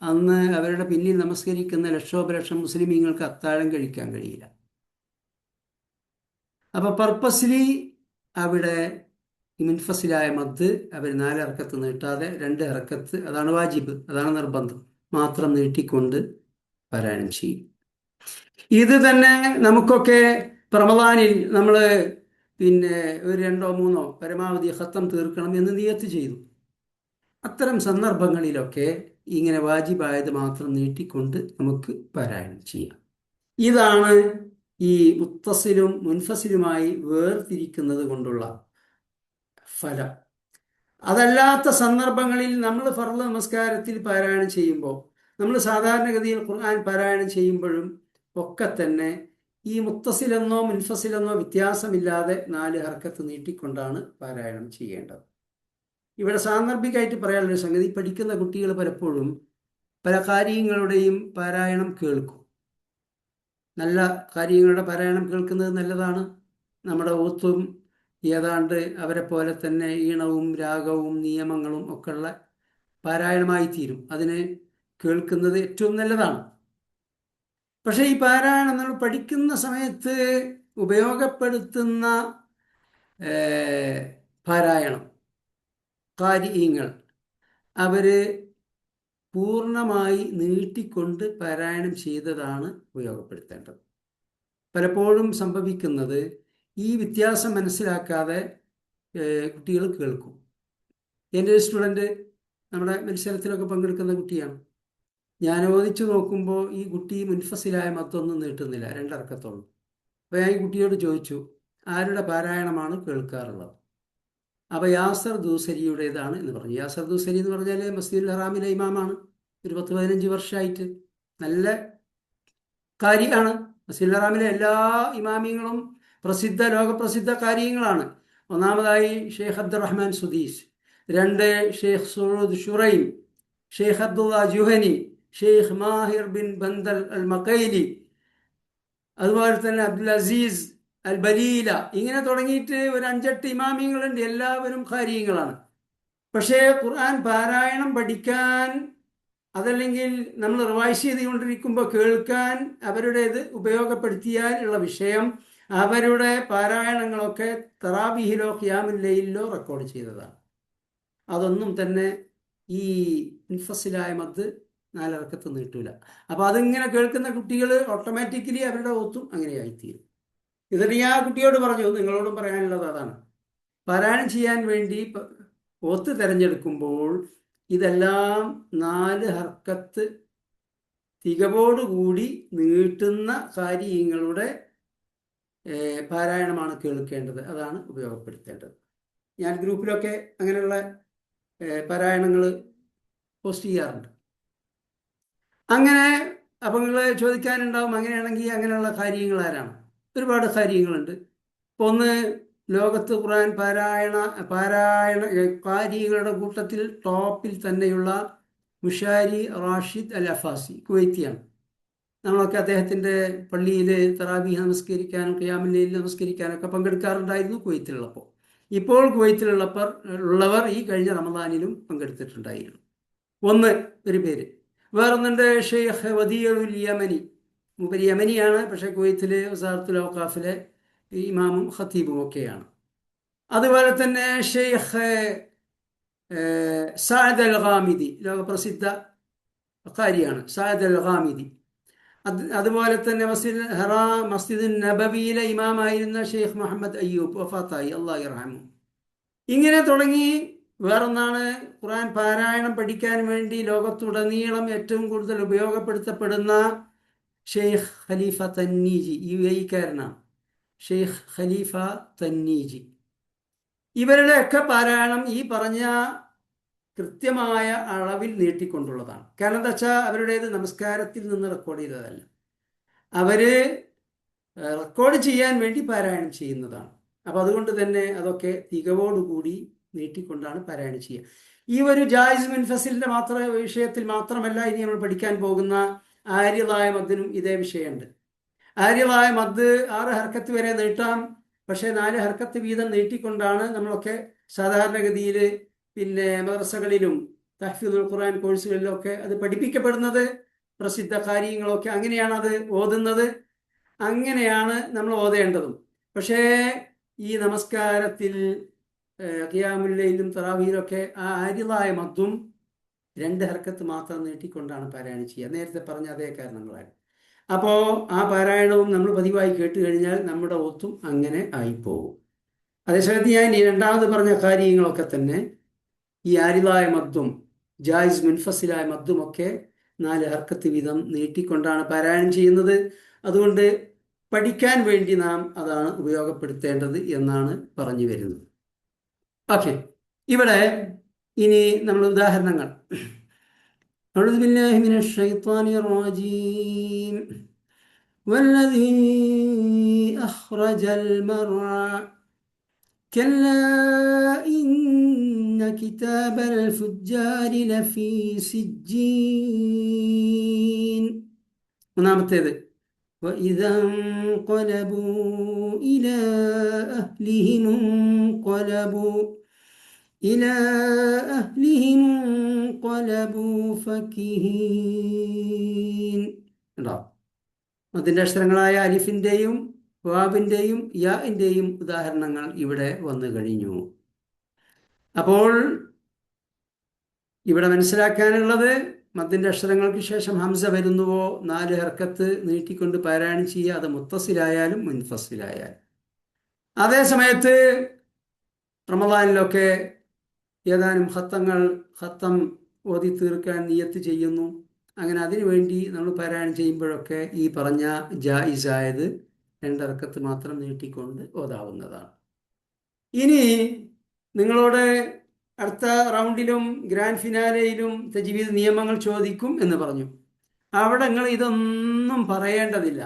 അന്ന് അവരുടെ പിന്നിൽ നമസ്കരിക്കുന്ന ലക്ഷോപലക്ഷം മുസ്ലിമീങ്ങൾക്ക് അത്താഴം കഴിക്കാൻ കഴിയില്ല. അപ്പൊ പർപ്പസ്ലി അവിടെ ഈ മുൻഫസിലായ മദ് അവർ 4 ഹർക്കത്ത് നീട്ടാതെ 2 ഹർക്കത്ത്, അതാണ് വാജിബ്, അതാണ് നിർബന്ധം, മാത്രം നീട്ടിക്കൊണ്ട് പാരായണം ചെയ്യും. ഇത് തന്നെ നമുക്കൊക്കെ റമദാനിൽ നമ്മൾ പിന്നെ ഒരു 2-3 പരമാവധി ഖത്തം തീർക്കണം എന്ന് നിയത്ത് ചെയ്തു. അത്തരം സന്ദർഭങ്ങളിലൊക്കെ ഇങ്ങനെ വാജിബായത് മാത്രം നീട്ടിക്കൊണ്ട് നമുക്ക് പാരായണം ചെയ്യാം. ഇതാണ് ഈ മുത്തസിലും മുൻഫസിലുമായി വേർതിരിക്കുന്നത് കൊണ്ടുള്ള ഫലം. അതല്ലാത്ത സന്ദർഭങ്ങളിൽ നമ്മൾ ഫർള് നമസ്കാരത്തിൽ പാരായണം ചെയ്യുമ്പോൾ, നമ്മൾ സാധാരണഗതിയിൽ ഖുർആൻ പാരായണം ചെയ്യുമ്പോഴും ഒക്കെ തന്നെ ഈ മുത്തസിലെന്നോ മുൻഫസിലെന്നോ വ്യത്യാസമില്ലാതെ 4 ഹർക്കത്ത് നീട്ടിക്കൊണ്ടാണ് പാരായണം ചെയ്യേണ്ടത്. ഇവിടെ സാന്ദർഭികമായിട്ട് പറയാനുള്ളൊരു സംഗതി, പഠിക്കുന്ന കുട്ടികൾ പലപ്പോഴും പല കാര്യങ്ങളുടെയും പാരായണം കേൾക്കും. നല്ല കാര്യങ്ങളുടെ പാരായണം കേൾക്കുന്നത് നല്ലതാണ്. നമ്മുടെ ഓത്തും ഏതാണ്ട് അവരെ പോലെ തന്നെ ഈണവും രാഗവും നിയമങ്ങളും ഒക്കെ ഉള്ള പാരായണമായി തീരും. അതിന് കേൾക്കുന്നത് ഏറ്റവും നല്ലതാണ്. പക്ഷെ ഈ പാരായണം നമ്മൾ പഠിക്കുന്ന സമയത്ത് ഉപയോഗപ്പെടുത്തുന്ന പാരായണം ഖാരിഈങ്ങൾ അവര് പൂർണ്ണമായി നീട്ടിക്കൊണ്ട് പാരായണം ചെയ്തതാണ് ഉപയോഗപ്പെടുത്തേണ്ടത്. പലപ്പോഴും സംഭവിക്കുന്നത് ഈ വ്യത്യാസം മനസ്സിലാക്കാതെ കുട്ടികൾ കേൾക്കും. എൻ്റെ ഒരു സ്റ്റുഡൻറ്റ് നമ്മുടെ മത്സരത്തിലൊക്കെ പങ്കെടുക്കുന്ന കുട്ടിയാണ്. ഞാൻ ഓദിച്ചു നോക്കുമ്പോൾ ഈ കുട്ടി മുൻഫസിലായ മദ്ദൊന്നും നീട്ടുന്നില്ല, 2 ഹർക്കത്തുള്ളൂ. അപ്പോൾ ഞാൻ ഈ കുട്ടിയോട് ചോദിച്ചു, ആരുടെ പാരായണമാണ് കേൾക്കാറുള്ളത്? അപ്പോൾ യാസർ ദൂസരിയുടേതാണ് എന്ന് പറഞ്ഞു. യാസർ ദൂസരി എന്ന് പറഞ്ഞാൽ മസ്ജിദുൽ ഹറാമിലെ ഇമാമാണ്. ഒരു 10-15 വർഷമായിട്ട് നല്ല കാര്യമാണ്. മസ്ജിദുൽ ഹറാമിലെ എല്ലാ ഇമാമിങ്ങളും ലോകപ്രസിദ്ധ കാര്യങ്ങളാണ്. ഒന്നാമതായി Sheikh Abdurrahman Sudais, 2 Sheikh Saud Shuraim, Sheikh Abdullah Juhani, Sheikh Maher bin Bandar al Muaiqly, അതുപോലെ തന്നെ അബ്ദുൽ അസീസ് അൽ ബലീല, ഇങ്ങനെ തുടങ്ങിയിട്ട് ഒരു 5-8 ഇമാമിങ്ങളുണ്ട്. എല്ലാവരും ഖാരിയങ്ങളാണ്. പക്ഷേ ഖുർആൻ പാരായണം പഠിക്കാൻ, അതല്ലെങ്കിൽ നമ്മൾ റിവൈസ് ചെയ്തുകൊണ്ടിരിക്കുമ്പോൾ കേൾക്കാൻ അവരുടേത് ഉപയോഗപ്പെടുത്തിയാൽ ഉള്ള വിഷയം, അവരുടെ പാരായണങ്ങളൊക്കെ തറാബീഹിലോ ഖിയാമുൽ ലൈലിലോ റെക്കോർഡ് ചെയ്തതാണ്. അതൊന്നും തന്നെ ഈ മുൻഫസിലായ മദ് 4 റക്അത്ത് നീട്ടൂല. അപ്പോൾ അതിങ്ങനെ കേൾക്കുന്ന കുട്ടികൾ ഓട്ടോമാറ്റിക്കലി അവരുടെ ഓത്തും അങ്ങനെയായിത്തീരും. എന്നിട്ട് ഞാൻ ആ കുട്ടിയോട് പറഞ്ഞു, നിങ്ങളോടും പറയാനുള്ളത് അതാണ്, പാരായണം ചെയ്യാൻ വേണ്ടി ഓത്ത് തിരഞ്ഞെടുക്കുമ്പോൾ ഇതെല്ലാം 4 ഹർക്കത്ത് തികവോടുകൂടി നീട്ടുന്ന കാര്യങ്ങളുടെ പാരായണമാണ് കേൾക്കേണ്ടത്. അതാണ് ഉപയോഗപ്പെടുത്തേണ്ടത്. ഞാൻ ഗ്രൂപ്പിലൊക്കെ അങ്ങനെയുള്ള പാരായണങ്ങൾ പോസ്റ്റ് ചെയ്യാറുണ്ട്. അങ്ങനെ അപ്പോൾ നിങ്ങൾ ചോദിക്കാനുണ്ടാവും, അങ്ങനെയാണെങ്കിൽ അങ്ങനെയുള്ള കാര്യങ്ങൾ ആരാണ്? ഒരുപാട് കാര്യങ്ങളുണ്ട്. ഒന്ന്, ലോകത്ത് ഖുർആൻ പാരായണ കാര്യങ്ങളുടെ കൂട്ടത്തിൽ ടോപ്പിൽ തന്നെയുള്ള മുഷാരി റാഷിദ് അൽ അഫാസി, കുവൈത്തിയാണ്. നമ്മളൊക്കെ അദ്ദേഹത്തിൻ്റെ പള്ളിയിൽ തറാവീഹ് നമസ്കരിക്കാനും ഖിയാമുൽ ലൈൽ നമസ്കരിക്കാനൊക്കെ പങ്കെടുക്കാറുണ്ടായിരുന്നു കുവൈത്തിലുള്ളപ്പോൾ. ഇപ്പോൾ കുവൈത്തിലുള്ളവർ ഈ കഴിഞ്ഞ റമദാനിലും പങ്കെടുത്തിട്ടുണ്ടായിരുന്നു. ഒരു പേര്. വേറൊന്നുണ്ട്, ഷെയ്ഖ് വദീഉൽ യമനി. മൂപ്പര് യമനിയാണ്, പക്ഷേ കുവൈത്തിൽ വസാറത്തുൽ ഔഖാഫിലെ ഇമാമും ഖത്തീബും ഒക്കെയാണ്. അതുപോലെ തന്നെ ഷെയ്ഖ് സഅദ് അൽ ഗാമിദി, ലോകപ്രസിദ്ധ ഖാരിയാണ് സഅദ് അൽ ഗാമിദി. അതുപോലെ തന്നെ മസ്ജിദ് നബവിയിലെ ഇമാമായിരുന്ന ഷെയ്ഖ് മുഹമ്മദ് അയ്യൂബ്, വഫാത്തായി, അല്ലാഹു യർഹമു. ഇങ്ങനെ തുടങ്ങി. വേറൊന്നാണ്, ഖുർആൻ പാരായണം പഠിക്കാൻ വേണ്ടി ലോകത്തുടനീളം ഏറ്റവും കൂടുതൽ ഉപയോഗപ്പെടുത്തപ്പെടുന്ന ഷെയ്ഖ് ഖലീഫ തന്നീജി, UAE-കാരനാണ്. ഷെയ്ഖ് ഖലീഫ തന്നീജി. ഇവരുടെയൊക്കെ പാരായണം ഈ പറഞ്ഞ കൃത്യമായ അളവിൽ നീട്ടിക്കൊണ്ടുള്ളതാണ്. കാരണം എന്താ വെച്ചാൽ അവരുടേത് നമസ്കാരത്തിൽ നിന്ന് റെക്കോർഡ് ചെയ്തതല്ല, അവര് റെക്കോർഡ് ചെയ്യാൻ വേണ്ടി പാരായണം ചെയ്യുന്നതാണ്. അപ്പോൾ അതുകൊണ്ട് തന്നെ അതൊക്കെ തികവോടുകൂടി നീട്ടിക്കൊണ്ടാണ് പാരായണം ചെയ്യുക. ഈ ഒരു ജായിസ് മുൻഫസിലിന്റെ വിഷയത്തിൽ മാത്രമല്ല ഇനി നമ്മൾ പഠിക്കാൻ പോകുന്ന ആര്യതായ മദ്ദിനും ഇതേ വിഷയമുണ്ട്. ആര്യതായ മദ് 6 ഹർക്കത്ത് വരെ നീട്ടാം. പക്ഷേ 4 ഹർക്കത്ത് വീതം നീട്ടിക്കൊണ്ടാണ് നമ്മളൊക്കെ സാധാരണഗതിയിൽ പിന്നെ മദ്രസകളിലും തഹ്ഫീദുൽ ഖുർആൻ കോഴ്സുകളിലൊക്കെ അത് പഠിപ്പിക്കപ്പെടുന്നത്. പ്രസിദ്ധ കാര്യങ്ങളൊക്കെ അങ്ങനെയാണ് അത് ഓതുന്നത്. അങ്ങനെയാണ് നമ്മൾ ഓതേണ്ടതും. പക്ഷേ ഈ നമസ്കാരത്തിൽ ഖിയാമുൽ ലൈലും തറാവീഹിലൊക്കെ ആ ആര്യതായ മദ്ദും 2 ഹർക്കത്ത് മാത്രം നീട്ടിക്കൊണ്ടാണ് പാരായണം ചെയ്യുക. നേരത്തെ പറഞ്ഞ അതേ കാരണങ്ങളാണ്. അപ്പോൾ ആ പാരായണവും നമ്മൾ പതിവായി കേട്ട് കഴിഞ്ഞാൽ നമ്മുടെ ഒത്തും അങ്ങനെ ആയിപ്പോകും. അതേസമയത്ത് ഞാൻ ഈ രണ്ടാമത് പറഞ്ഞ കാര്യങ്ങളൊക്കെ തന്നെ ഈ ആരിതായ മദ്ദും ജായിസ് മുൻഫസിലായ മദ്ദുമൊക്കെ 4 ഹർക്കത്ത് വീതം നീട്ടിക്കൊണ്ടാണ് പാരായണം ചെയ്യുന്നത്. അതുകൊണ്ട് പഠിക്കാൻ വേണ്ടി നാം അതാണ് ഉപയോഗപ്പെടുത്തേണ്ടത് എന്നാണ് പറഞ്ഞു വരുന്നത്. ഓക്കെ, ഇവിടെ ഇനി നമ്മൾ ഉദാഹരണങ്ങൾ. أعوذ بالله من الشيطان الرجيم والذي أخرج المرعى كلا إن كتاب الفجار لفي سجين. ഒന്നാമത്തേത് وإذا انقلبوا إلى أهلهم انقلبوا فكهين. അതിൻ്റെ അക്ഷരങ്ങളായ അലിഫിൻ്റെയും വാബിൻ്റെയും യാഇൻ്റെയും ഉദാഹരണങ്ങൾ ഇവിടെ വന്നു കഴിഞ്ഞു. അപ്പോൾ ഇവിടെ മനസ്സിലാക്കാനുള്ളത്, മദ്ദിൻ്റെ അക്ഷരങ്ങൾക്ക് ശേഷം ഹംസ വരുന്നുവോ 4 ഹർക്കത്ത് നീട്ടിക്കൊണ്ട് പാരായണം ചെയ്യുക, അത് മുത്തസിലായാലും മുൻഫസിലായാലും. അതേ സമയത്ത് റമദാനിലൊക്കെ ഏതാനും ഖത്തം ഓതി തീർക്കാൻ നിയത്ത് ചെയ്യുന്നു. അങ്ങനെ അതിനു വേണ്ടി നമ്മൾ പാരായണം ചെയ്യുമ്പോഴൊക്കെ ഈ പറഞ്ഞ ജായിസായത് 2 ഹർക്കത്ത് മാത്രം നീട്ടിക്കൊണ്ട് ഓതാവുന്നതാണ്. ഇനി നിങ്ങളോട് അടുത്ത റൗണ്ടിലും ഗ്രാൻഡ് ഫിനാലയിലും തജ്വീദ് നിയമങ്ങൾ ചോദിക്കും എന്ന് പറഞ്ഞു. അവിടെ നിങ്ങൾ ഇതൊന്നും പറയേണ്ടതില്ല.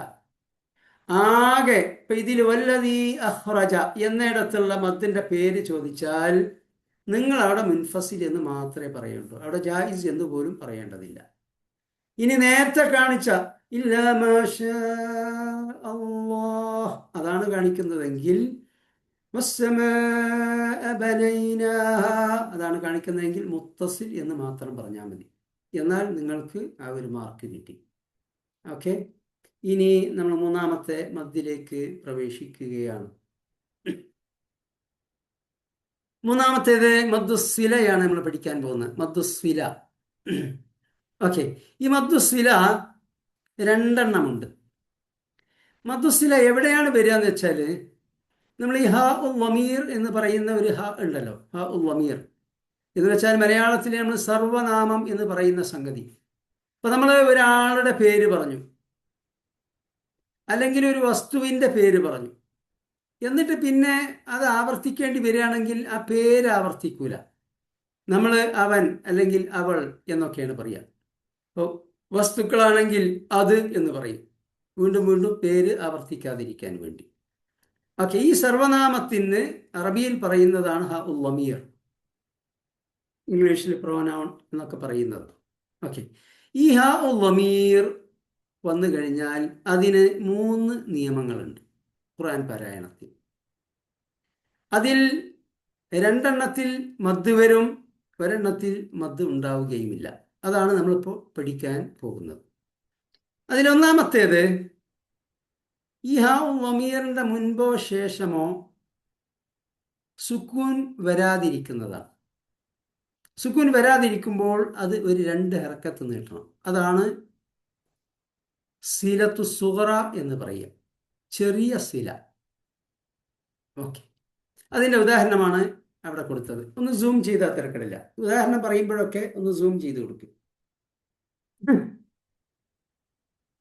ആകെ ഇപ്പൊ ഇതിൽ വല്ലതീ അഹ്റജ എന്നിടത്തുള്ള മദ്ദിന്റെ പേര് ചോദിച്ചാൽ നിങ്ങൾ അവിടെ മുൻഫസിൽ എന്ന് മാത്രമേ പറയുള്ളൂ. അവിടെ ജായിസ് എന്ന് പോലും പറയേണ്ടതില്ല. ഇനി നേരത്തെ കാണിച്ച ഇല്ലാ മാഷാ അല്ലാഹ് അതാണ് കാണിക്കുന്നതെങ്കിൽ വസ്സമാഅ ബനൈനാഹാ അതാണ് കാണിക്കുന്നതെങ്കിൽ മുത്തസിൽ എന്ന് മാത്രം പറഞ്ഞാൽ മതി. എന്നാൽ നിങ്ങൾക്ക് ആ ഒരു മാർക്ക് കിട്ടി. ഓക്കെ, ഇനി നമ്മൾ മൂന്നാമത്തെ മദ്ദിലേക്ക് പ്രവേശിക്കുകയാണ്. മൂന്നാമത്തേത് മദ്ദുസ്വിലയാണ് നമ്മൾ പഠിക്കാൻ പോകുന്നത്. മദ്ദുസ്വില. ഓക്കെ, ഈ മദ്ദുസ്വില രണ്ടെണ്ണമുണ്ട്. മദ്ദുസ്വില എവിടെയാണ് വരിക എന്ന് വെച്ചാൽ നമ്മൾ ഈ ഹാ ഉൽ വമീർ എന്ന് പറയുന്ന ഒരു ഹ ഉണ്ടല്ലോ, ഹാ ഉൽ വമീർ എന്ന് വെച്ചാൽ മലയാളത്തിൽ നമ്മൾ സർവനാമം എന്ന് പറയുന്ന സംഗതി. ഇപ്പൊ നമ്മൾ ഒരാളുടെ പേര് പറഞ്ഞു, അല്ലെങ്കിൽ ഒരു വസ്തുവിൻ്റെ പേര് പറഞ്ഞു, എന്നിട്ട് പിന്നെ അത് ആവർത്തിക്കേണ്ടി വരികയാണെങ്കിൽ ആ പേര് ആവർത്തിക്കൂല. നമ്മൾ അവൻ അല്ലെങ്കിൽ അവൾ എന്നൊക്കെയാണ് പറയുക. അപ്പോൾ വസ്തുക്കളാണെങ്കിൽ അത് എന്ന് പറയും, വീണ്ടും വീണ്ടും പേര് ആവർത്തിക്കാതിരിക്കാൻ വേണ്ടി. ഓക്കെ, ഈ സർവനാമത്തിന് അറബിയിൽ പറയുന്നതാണ് ഹ ഉൽ വമീർ, ഇംഗ്ലീഷിൽ പ്രോനൗൺ എന്നൊക്കെ പറയുന്നത്. ഓക്കെ, ഈ ഹ ഉൽ വമീർ വന്നു കഴിഞ്ഞാൽ അതിന് 3 നിയമങ്ങളുണ്ട് ഖുർആൻ പാരായണത്തിൽ. അതിൽ 2 മദ് വരും, ഒരെണ്ണത്തിൽ മദ് ഉണ്ടാവുകയുമില്ല. അതാണ് നമ്മളിപ്പോൾ പഠിക്കാൻ പോകുന്നത്. അതിലൊന്നാമത്തേത് ഈ ഹാ ഉൽ വമീറിന്റെ മുൻപോ ശേഷമോ സുക്കൂൻ വരാതിരിക്കുന്നതാണ്. സുക്കൂൻ വരാതിരിക്കുമ്പോൾ അത് ഒരു 2 ഹർക്കത്ത് നീട്ടണം. അതാണ് സിലത്തു സുഗറ എന്ന് പറയുക, ചെറിയ സില. ഓക്കെ, അതിൻ്റെ ഉദാഹരണമാണ് അവിടെ കൊടുത്തത്. ഒന്ന് സൂം ചെയ്താൽ തിരക്കിടില്ല. ഉദാഹരണം പറയുമ്പോഴൊക്കെ ഒന്ന് സൂം ചെയ്ത് കൊടുക്കും.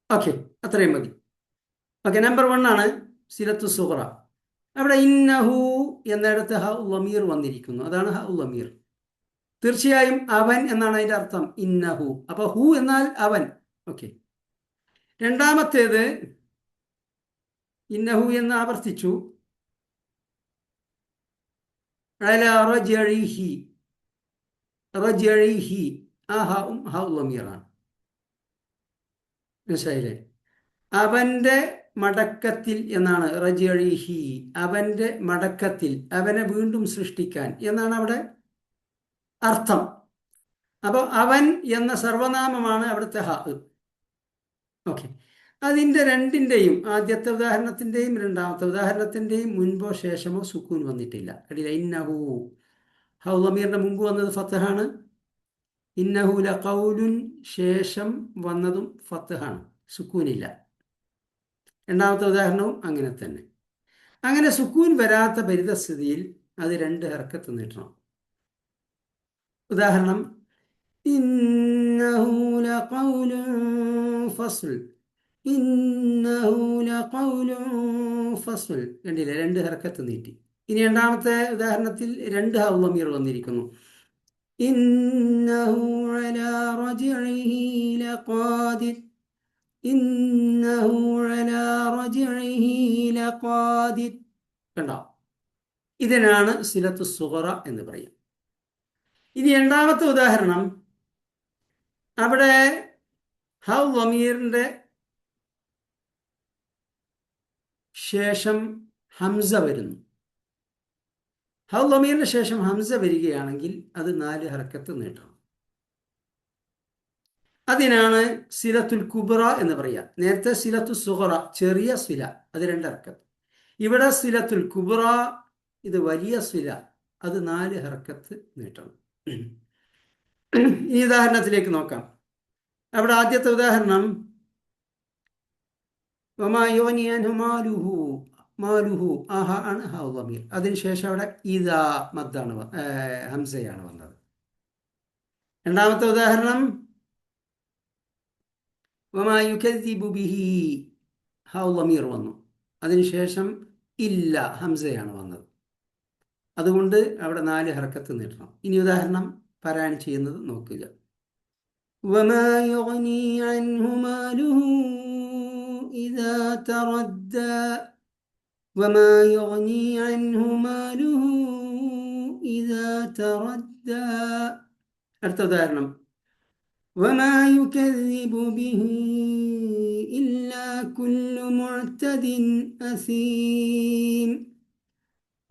ഓക്കെ, അത്രയും മതി. ഓക്കെ, നമ്പർ 1 ആണ് സിലത്തു സുഗറ. അവിടെ ഇന്നഹു എന്നിടത്ത് ഹ ഉൽ വമീർ വന്നിരിക്കുന്നു. അതാണ് ഹ ഉൽ വമീർ. തീർച്ചയായും അവൻ എന്നാണ് അതിൻ്റെ അർത്ഥം, ഇന്നഹു. അപ്പൊ ഹു എന്നാൽ അവൻ. ഓക്കെ, രണ്ടാമത്തേത് ഇന്നഹു എന്ന് ആവർത്തിച്ചു. അല റജഇഹി, റജഇഹി ആ ഹ ഉൽ വമീറാണ്. മനസ്സിലായില്ലേ? അവന്റെ മടക്കത്തിൽ എന്നാണ് റജഇഹി, അവന്റെ മടക്കത്തിൽ, അവനെ വീണ്ടും സൃഷ്ടിക്കാൻ എന്നാണ് അവിടെ അർത്ഥം. അപ്പോൾ അവൻ എന്ന സർവനാമമാണ് അവിടുത്തെ ഹ. ഓക്കെ, അതിൻ്റെ രണ്ടിൻ്റെയും, ആദ്യത്തെ ഉദാഹരണത്തിൻ്റെയും രണ്ടാമത്തെ ഉദാഹരണത്തിൻ്റെയും മുൻപോ ശേഷമോ സുക്കൂൻ വന്നിട്ടില്ല. അടിയില ഇന്നഹു, ഹ ഉൽ വമീറിന്റെ മുമ്പ് വന്നത് ഫത്തഹാണ്. ഇന്നഹു ലഖൗലുൻ ശേഷം വന്നതും ഫത്തഹാണ്, സുക്കൂനില്ല. രണ്ടാമത്തെ ഉദാഹരണവും അങ്ങനെ തന്നെ. അങ്ങനെ സുക്കൂൻ വരാത്ത പരിതസ്ഥിതിയിൽ അത് 2 ഹർക്കത്ത് നീട്ടണം. ഉദാഹരണം ഇന്നഹു ലഖൗലുൻ ഫസ്ൽ, ഇന്നഹു ലഖൗലുൻ ഫസ്ൽ. കണ്ടില്ലേ, 2 ഹർക്കത്ത് നീട്ടി. ഇനി രണ്ടാമത്തെ ഉദാഹരണത്തിൽ 2 ഹ ഉൽ വമീർ വന്നിരിക്കുന്നു. ഇന്നഹു അലാ റജ്ഇഹി ലഖാദിർ, ഇന്നഹു അലാ റജ്ഇഹി ലഖാദിർ. കണ്ടോ, ഇതിനാണ് സിലത്തു സുഗറ എന്ന് പറയും. ഇനി രണ്ടാമത്തെ ഉദാഹരണം, അവിടെ ഹ ഉൽ വമീറിന്റെ ശേഷം ഹംസ വരുന്നു. ഹ ഉൽ വമീറിന്റെ ശേഷം ഹംസ വരികയാണെങ്കിൽ അത് 4 ഹർക്കത്ത് നീട്ടണം. അതിനാണ് സിലത്തുൽ കുബ്ര എന്ന് പറയുക. നേരത്തെ സിലത്തു സുഗറ, ചെറിയ സില, അത് 2 ഹർക്കത്ത്. ഇവിടെ സിലത്തുൽ കുബ്ര, ഇത് വലിയ സില, അത് 4 ഹർക്കത്ത് നീട്ടണം. ഈ ഉദാഹരണത്തിലേക്ക് നോക്കാം. അവിടെ ആദ്യത്തെ ഉദാഹരണം മാലുഹു ആഹ ആണ് ഹ ഉൽ വമീർ. അതിനുശേഷം അവിടെ ഇദാ മദ്ദാണ്, ഹംസയാണ് വന്നത്. രണ്ടാമത്തെ ഉദാഹരണം വമാ യുകദ്ദിബു ബിഹി, ഹ ഉൽ വമീർ വന്നു. അതിനുശേഷം ഇല്ല, ഹംസയാണ് വന്നത്. അതുകൊണ്ട് അവിടെ 4 ഹർക്കത്ത് നീട്ടണം. ഇനി ഉദാഹരണം പാരായണം ചെയ്യുന്നത് നോക്കുക. وما يغني عنه ماله إذا تردى وما يغني عنه ماله إذا تردى. അടുത്ത ഉദാഹരണം وما يكذب به إلا كل معتد أثيم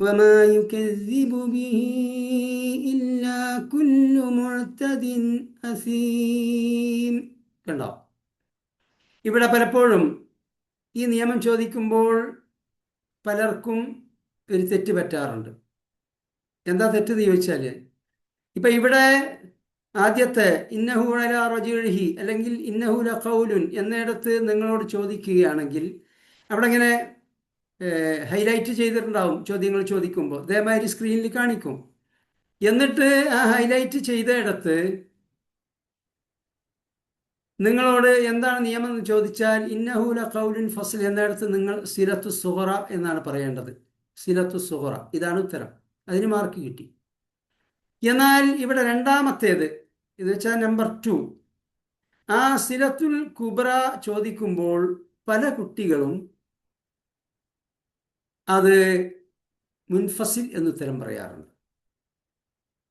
وما يكذب به إلا كل معتد أثيم. കണ്ടോ? ഇവിടെ പലപ്പോഴും ഈ നിയമം ചോദിക്കുമ്പോൾ പലർക്കും ഒരു തെറ്റ് പറ്റാറുണ്ട്. എന്താ തെറ്റെന്ന് ചോദിച്ചാൽ, ഇപ്പം ഇവിടെ ആദ്യത്തെ ഇന്നഹു അലാ റജുലിഹി അല്ലെങ്കിൽ ഇന്നഹു ലഖൗലുൻ എന്നിടത്ത് നിങ്ങളോട് ചോദിക്കുകയാണെങ്കിൽ അവിടെ ഇങ്ങനെ ഹൈലൈറ്റ് ചെയ്തിട്ടുണ്ടാവും ചോദ്യങ്ങൾ ചോദിക്കുമ്പോൾ, അതേമാതിരി സ്ക്രീനിൽ കാണിക്കും. എന്നിട്ട് ആ ഹൈലൈറ്റ് ചെയ്തയിടത്ത് നിങ്ങളോട് എന്താണ് നിയമം എന്ന് ചോദിച്ചാൽ ഇന്നഹു ലഖൗലുൻ ഫസ്ൽ എന്നിടത്ത് നിങ്ങൾ സിലത്തു സുഹറ എന്നാണ് പറയേണ്ടത്. സിലത്തു സുഹറ, ഇതാണ് ഉത്തരം. അതിന് മാർക്ക് കിട്ടി. എന്നാൽ ഇവിടെ രണ്ടാമത്തേത് എന്ന് വെച്ചാൽ നമ്പർ 2, ആ സിലത്തുൽ കുബ്ര ചോദിക്കുമ്പോൾ പല കുട്ടികളും അത് മുൻഫസിൽ എന്നുത്തരം പറയാറുണ്ട്.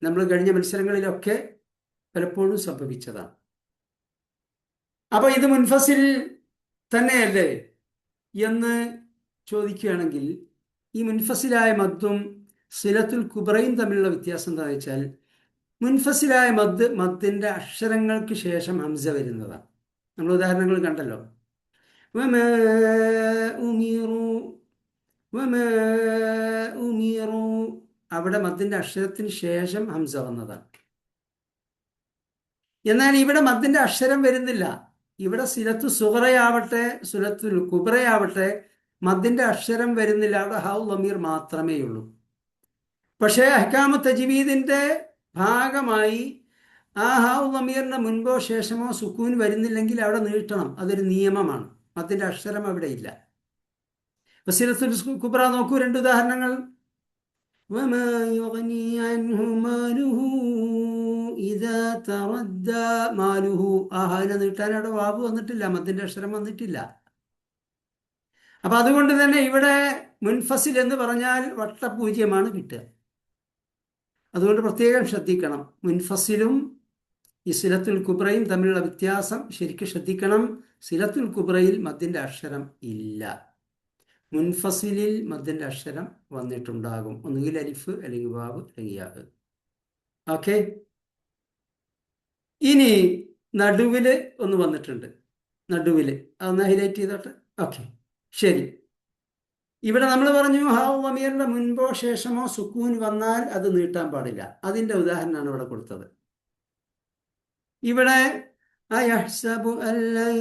നമ്മൾ കഴിഞ്ഞ മത്സരങ്ങളിലൊക്കെ പലപ്പോഴും സംഭവിച്ചതാണ്. അപ്പോൾ ഇത് മുൻഫസിൽ തന്നെയല്ലേ എന്ന് ചോദിക്കുകയാണെങ്കിൽ ഈ മുൻഫസിലായ മദ്ദും സിലത്തുൽ കുബ്രയും തമ്മിലുള്ള വ്യത്യാസം എന്താണെന്ന് വെച്ചാൽ, മുൻഫസിലായ മദ്ദിൻ്റെ അക്ഷരങ്ങൾക്ക് ശേഷം ഹംസ വരുന്നതാണ്. നമ്മൾ ഉദാഹരണങ്ങൾ കണ്ടല്ലോ. വമാ ഉമിറു, അവിടെ മദ്ദിൻ്റെ അക്ഷരത്തിന് ശേഷം ഹംസ വന്നതാണ്. എന്നാൽ ഇവിടെ മദ്ദിൻ്റെ അക്ഷരം വരുന്നില്ല. ഇവിടെ സിലത്തു സുഹറയാവട്ടെ സിലത്തുൽ കുബ്രയാവട്ടെ മദ്ദിൻ്റെ അക്ഷരം വരുന്നില്ല. അവിടെ ഹൗ ലമീർ മാത്രമേ ഉള്ളൂ. പക്ഷേ അഹ്കാമു തജ്വീദിൻ്റെ ഭാഗമായി ആ ഹൗ ലമീറിൻ്റെ മുൻപോ ശേഷമോ സുക്കൂൻ വരുന്നില്ലെങ്കിൽ അവിടെ നീട്ടണം. അതൊരു നിയമമാണ്. മദ്ദിൻ്റെ അക്ഷരം അവിടെ ഇല്ല. സിലത്തുൽ കുബ്ര നോക്കൂ, 2 ഉദാഹരണങ്ങൾ. വമാ യുഗ്നി അൻഹു മാലുഹു ഇദാ തറദ്ദാ. മാലുഹു, ആഹാനെ നീട്ടാൻ അവിടെ വാവ് വന്നിട്ടില്ല, മദ്ദിൻ്റെ അക്ഷരം വന്നിട്ടില്ല. അപ്പം അതുകൊണ്ട് തന്നെ ഇവിടെ മുൻഫസിൽ എന്ന് പറഞ്ഞാൽ വട്ടപൂജ്യമാണ് കിട്ടുക. അതുകൊണ്ട് പ്രത്യേകം ശ്രദ്ധിക്കണം. മുൻഫസിലും ഈ സിലത്തുൽ കുബ്രയും തമ്മിലുള്ള വ്യത്യാസം ശരിക്കും ശ്രദ്ധിക്കണം. സിലത്തുൽ കുബ്രയിൽ മദ്ദിൻ്റെ അക്ഷരം ഇല്ല. മുൻഫസിലിൽ മദ്ദിൻ്റെ അക്ഷരം വന്നിട്ടുണ്ടാകും. ഒന്നുകിൽ അലിഫ് അല്ലെങ്കിൽ വാവ് അല്ലെങ്കിൽ യാ. ഓക്കെ, ഇനി നടുവിൽ ഒന്ന് വന്നിട്ടുണ്ട്. നടുവിൽ അതൊന്ന് ഹൈലൈറ്റ് ചെയ്തോട്ടെ. ഓക്കെ, ശരി. ഇവിടെ നമ്മൾ പറഞ്ഞു ഹൗ ലമീറിന്റെ മുൻപോ ശേഷമോ സുക്കൂൻ വന്നാൽ അത് നീട്ടാൻ പാടില്ല. അതിൻ്റെ ഉദാഹരണമാണ് ഇവിടെ കൊടുത്തത്. ഇവിടെ അയഹ്സബു അല്ലൻ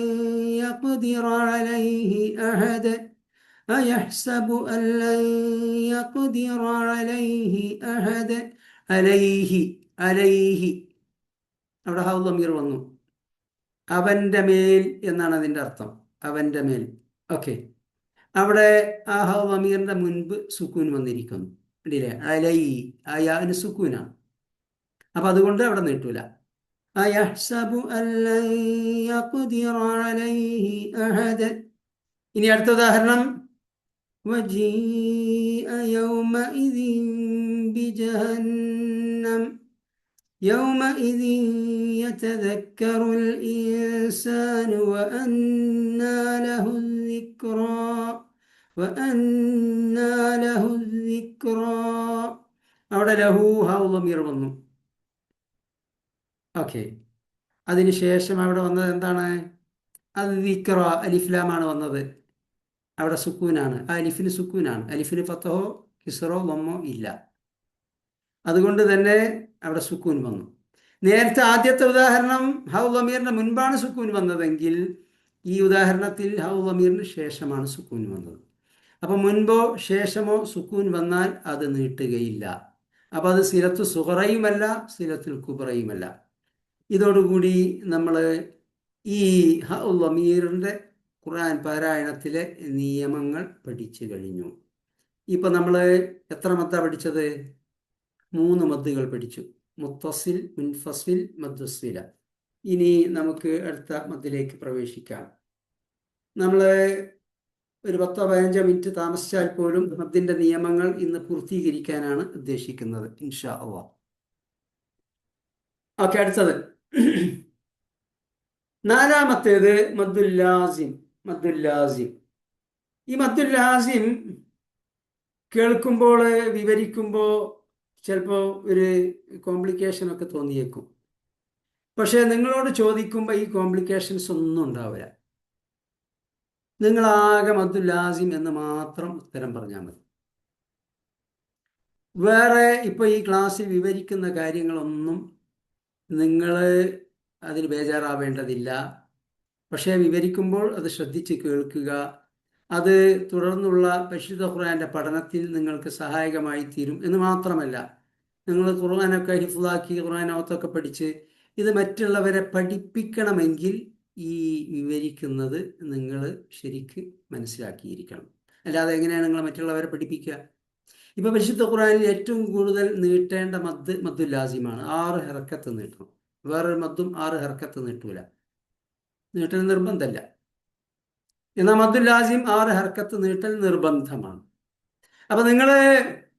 യഖ്ദിറ അലൈഹി അഹദ്, അയഹ്സബു അല്ലൻ യഖ്ദിറ അലൈഹി അഹദ്. അലൈഹി, അലൈഹി, അവിടെ ഹൗ ലമീർ വന്നു. അവൻ്റെ മേൽ എന്നാണ് അതിൻ്റെ അർത്ഥം. അവൻ്റെ മേൽ. ഓക്കെ, അവിടെ ആ ഹൗ ലമീറിന്റെ മുൻപ് സുക്കൂൻ വന്നിരിക്കുന്നു. കണ്ടില്ലേ? അലൈ, അയാന് സുക്കൂനാണ്. അപ്പം അതുകൊണ്ട് അവിടെ നീട്ടൂല. അയഹ്സബു അല്ലൻ യഖ്ദിറ അലൈഹി അഹദ്. ഇനി അടുത്ത ഉദാഹരണം. വജീഅ യൗമഇദിൻ ബിജഹന്നം യൗമഇദിൻ യതദക്കറുൽ ഇൻസാനു വഅന്നാ ലഹുൽ ദിക്റാ വഅന്നാ ലഹുൽ ദിക്റാ. അവിടെ ലഹു ഹൗ ലമീർ വന്നു. ഓക്കെ, അതിനുശേഷം അവിടെ വന്നത് എന്താണ്? അത് ദിക്റ, അലിഫ്ലാമാണ് വന്നത്. അവിടെ സുക്കൂനാണ്. ആ അലിഫിന് സുക്കൂനാണ്. അലിഫിന് ഫത്തഹോ കിസ്റോ ലമ്മോ ഇല്ല. അതുകൊണ്ട് തന്നെ അവിടെ സുക്കൂൻ വന്നു. നേരത്തെ ആദ്യത്തെ ഉദാഹരണം ഹൗ ലമീറിന്റെ മുൻപാണ് സുക്കൂൻ വന്നതെങ്കിൽ ഈ ഉദാഹരണത്തിൽ ഹൗ ലമീറിന് ശേഷമാണ് സുക്കൂൻ വന്നത്. അപ്പം മുൻപോ ശേഷമോ സുക്കൂൻ വന്നാൽ അത് നീട്ടുകയില്ല. അപ്പം അത് സിലത്തു സുഹറയുമല്ല, സിലത്തുൽ കുബ്രയുമല്ല. ഇതോടുകൂടി നമ്മൾ ഈ ഹൗ ലമീറിൻ്റെ ഖുർആൻ പാരായണത്തിലെ നിയമങ്ങൾ പഠിച്ചു കഴിഞ്ഞു. ഇപ്പം നമ്മൾ എത്ര മദ്ദ പഠിച്ചത്? 3 മദ്ദുകൾ പഠിച്ചു. മുത്തസിൽ, മുൻഫസിൽ, മദ്ദുസ്വില. ഇനി നമുക്ക് അടുത്ത മദ്ദിലേക്ക് പ്രവേശിക്കാം. നമ്മൾ ഒരു 10-15 മിനിറ്റ് താമസിച്ചാൽ പോലും മദ്ദിന്റെ നിയമങ്ങൾ ഇന്ന് പൂർത്തീകരിക്കാനാണ് ഉദ്ദേശിക്കുന്നത്, ഇൻഷാ അള്ളാഹ്. ഓക്കെ, അടുത്തത് 4-മത്തേത് മദ്ദുല്ലാസിം. മദ്ദുല്ലാസിം, ഈ മദ്ദുല്ലാസിം കേൾക്കുമ്പോൾ, വിവരിക്കുമ്പോൾ ചിലപ്പോൾ ഒരു കോംപ്ലിക്കേഷനൊക്കെ തോന്നിയേക്കും. പക്ഷേ നിങ്ങളോട് ചോദിക്കുമ്പോൾ ഈ കോംപ്ലിക്കേഷൻസ് ഒന്നും ഉണ്ടാവില്ല. നിങ്ങളാകെ മദ്ദുല്ലാസിം എന്ന് മാത്രം ഉത്തരം പറഞ്ഞാൽ മതി. വേറെ ഇപ്പോൾ ഈ ക്ലാസ്സിൽ വിവരിക്കുന്ന കാര്യങ്ങളൊന്നും നിങ്ങൾ അതിന് ബേജാറാവേണ്ടതില്ല. പക്ഷേ വിവരിക്കുമ്പോൾ അത് ശ്രദ്ധിച്ച് കേൾക്കുക. അത് തുടർന്നുള്ള പരിശുദ്ധ ഖുർആന്റെ പഠനത്തിൽ നിങ്ങൾക്ക് സഹായകമായി തീരും എന്ന് മാത്രമല്ല, നിങ്ങൾ ഖുർആനൊക്കെ ഹിഫ്ളാക്കി ഖുർആനോത്തൊക്കെ പഠിച്ച് ഇത് മറ്റുള്ളവരെ പഠിപ്പിക്കണമെങ്കിൽ ഈ വിവരിക്കുന്നത് നിങ്ങൾ ശരിക്ക് മനസ്സിലാക്കിയിരിക്കണം. അല്ലാതെ എങ്ങനെയാണ് നിങ്ങൾ മറ്റുള്ളവരെ പഠിപ്പിക്കുക? ഇപ്പോൾ പരിശുദ്ധ ഖുർആനിൽ ഏറ്റവും കൂടുതൽ നീട്ടേണ്ട മദ് മദ്ദുല്ലാസിമാണ്. 6 ഹർക്കത്ത് നീട്ടണം. വേറൊരു മദ്ദും 6 ഹർക്കത്ത് നീട്ടൂല, നീട്ടൽ നിർബന്ധമല്ല. എന്നാൽ മദ്ദുല്ലാസിം 6 ഹർക്കത്ത് നീട്ടൽ നിർബന്ധമാണ്. അപ്പോൾ നിങ്ങൾ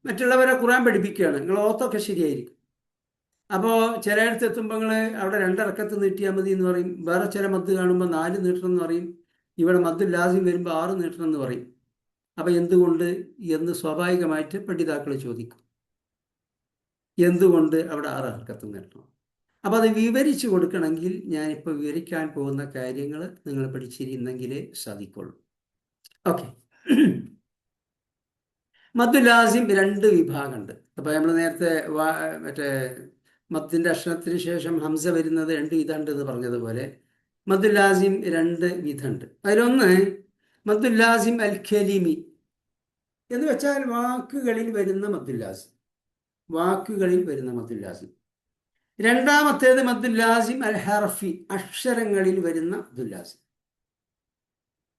മറ്റുള്ളവരെ ഖുർആൻ പഠിപ്പിക്കുകയാണ്, നിങ്ങൾ ഓത്തൊക്കെ ശരിയായിരിക്കും. അപ്പോൾ ചിലയിടത്ത് എത്തുമ്പോൾ നിങ്ങൾ അവിടെ 2 ഹർക്കത്ത് നീട്ടിയാൽ മതി എന്ന് പറയും. വേറെ ചില മദ് കാണുമ്പോൾ 4 നീട്ടണം എന്ന് പറയും. ഇവിടെ മദ്ദുല്ലാസിം വരുമ്പോൾ 6 നീട്ടണം എന്ന് പറയും. അപ്പം എന്തുകൊണ്ട് എന്ന് സ്വാഭാവികമായിട്ട് പഠിതാക്കൾ ചോദിക്കും. എന്തുകൊണ്ട് അവിടെ 6 ഹർക്കത്ത് നീട്ടണം? അപ്പം അത് വിവരിച്ചു കൊടുക്കണമെങ്കിൽ ഞാനിപ്പോൾ വിവരിക്കാൻ പോകുന്ന കാര്യങ്ങൾ നിങ്ങൾ പഠിച്ചിരുന്നെങ്കിലേ സാധിക്കുള്ളൂ. ഓക്കെ, മദ്ദുല്ലാസിം 2 വിഭാഗമുണ്ട്. അപ്പോൾ നമ്മൾ നേരത്തെ മറ്റേ മദ്ദിൻ്റെ അക്ഷരത്തിന് ശേഷം ഹംസ വരുന്നത് 2 വിധമുണ്ട് എന്ന് പറഞ്ഞതുപോലെ മദ്ദുല്ലാസിം 2 വിധമുണ്ട്. അതിലൊന്ന് മദ്ദുല്ലാസിം അൽ ഖലിമി എന്ന് വെച്ചാൽ വാക്കുകളിൽ വരുന്ന മദ്ദുല്ലാസിം, വാക്കുകളിൽ വരുന്ന മദ്ദുല്ലാസിം. രണ്ടാമത്തേത് മദ്ദുല്ലാസിം അൽ ഹർഫി, അക്ഷരങ്ങളിൽ വരുന്ന മദ്ദുല്ലാസിം.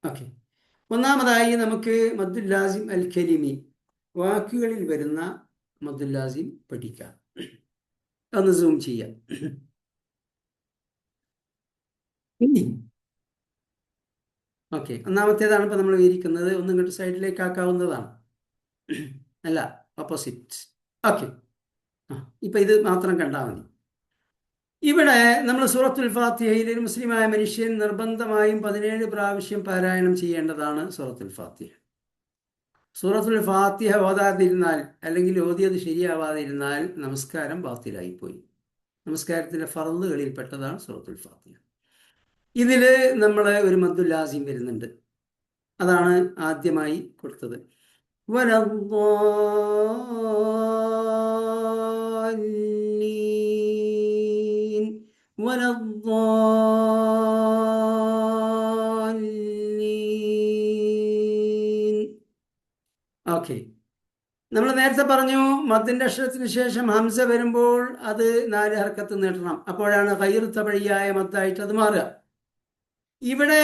ഓക്കെ, ഒന്നാമതായി നമുക്ക് മദ്ദുല്ലാസിം അൽ ഖലിമി, വാക്കുകളിൽ വരുന്ന മദ്ദുല്ലാസിം പഠിക്കാം. ഒന്ന് സൂം ചെയ്യാം. ഓക്കെ, ഒന്നാമത്തേതാണ് ഇപ്പോൾ നമ്മൾ വിവരിക്കുന്നത്. ഒന്നും ഇങ്ങോട്ട് സൈഡിലേക്ക് ആക്കാവുന്നതാണ്, അല്ല ഓപ്പോസിറ്റ്. ഓക്കെ, ഇപ്പം ഇത് മാത്രം കണ്ടാൽ മതി. ഇവിടെ നമ്മൾ സൂറത്തുൽ ഫാത്തിഹയിൽ ഒരു മുസ്ലിമായ മനുഷ്യൻ നിർബന്ധമായും 17 പ്രാവശ്യം പാരായണം ചെയ്യേണ്ടതാണ് സൂറത്തുൽ ഫാത്തിഹ. സൂറത്തുൽ ഫാത്തിഹ ഓതാതിരുന്നാൽ, അല്ലെങ്കിൽ ഓതിയത് ശരിയാവാതിരുന്നാൽ നമസ്കാരം ബാത്തിലായിപ്പോയി. നമസ്കാരത്തിൻ്റെ ഫർളുകളിൽപ്പെട്ടതാണ് സൂറത്തുൽ ഫാത്തിഹ. ഇതിൽ നമ്മൾ ഒരു മദ്ദുല്ലാസിം വരുന്നുണ്ട്, അതാണ് ആദ്യമായി കൊടുത്തത്. വലദ്ദാല്ലീൻ വലദ്ദാല്ലീൻ. ഓക്കെ, നമ്മൾ നേരത്തെ പറഞ്ഞു മദ്ദിന്റെ അക്ഷരത്തിന് ശേഷം ഹംസ വരുമ്പോൾ അത് 4 ഹർക്കത്ത് നീട്ടണം. അപ്പോഴാണ് ഖൈർ തബഴിയായ മദ്ദായിട്ട് അത് മാറുക. ഇവിടെ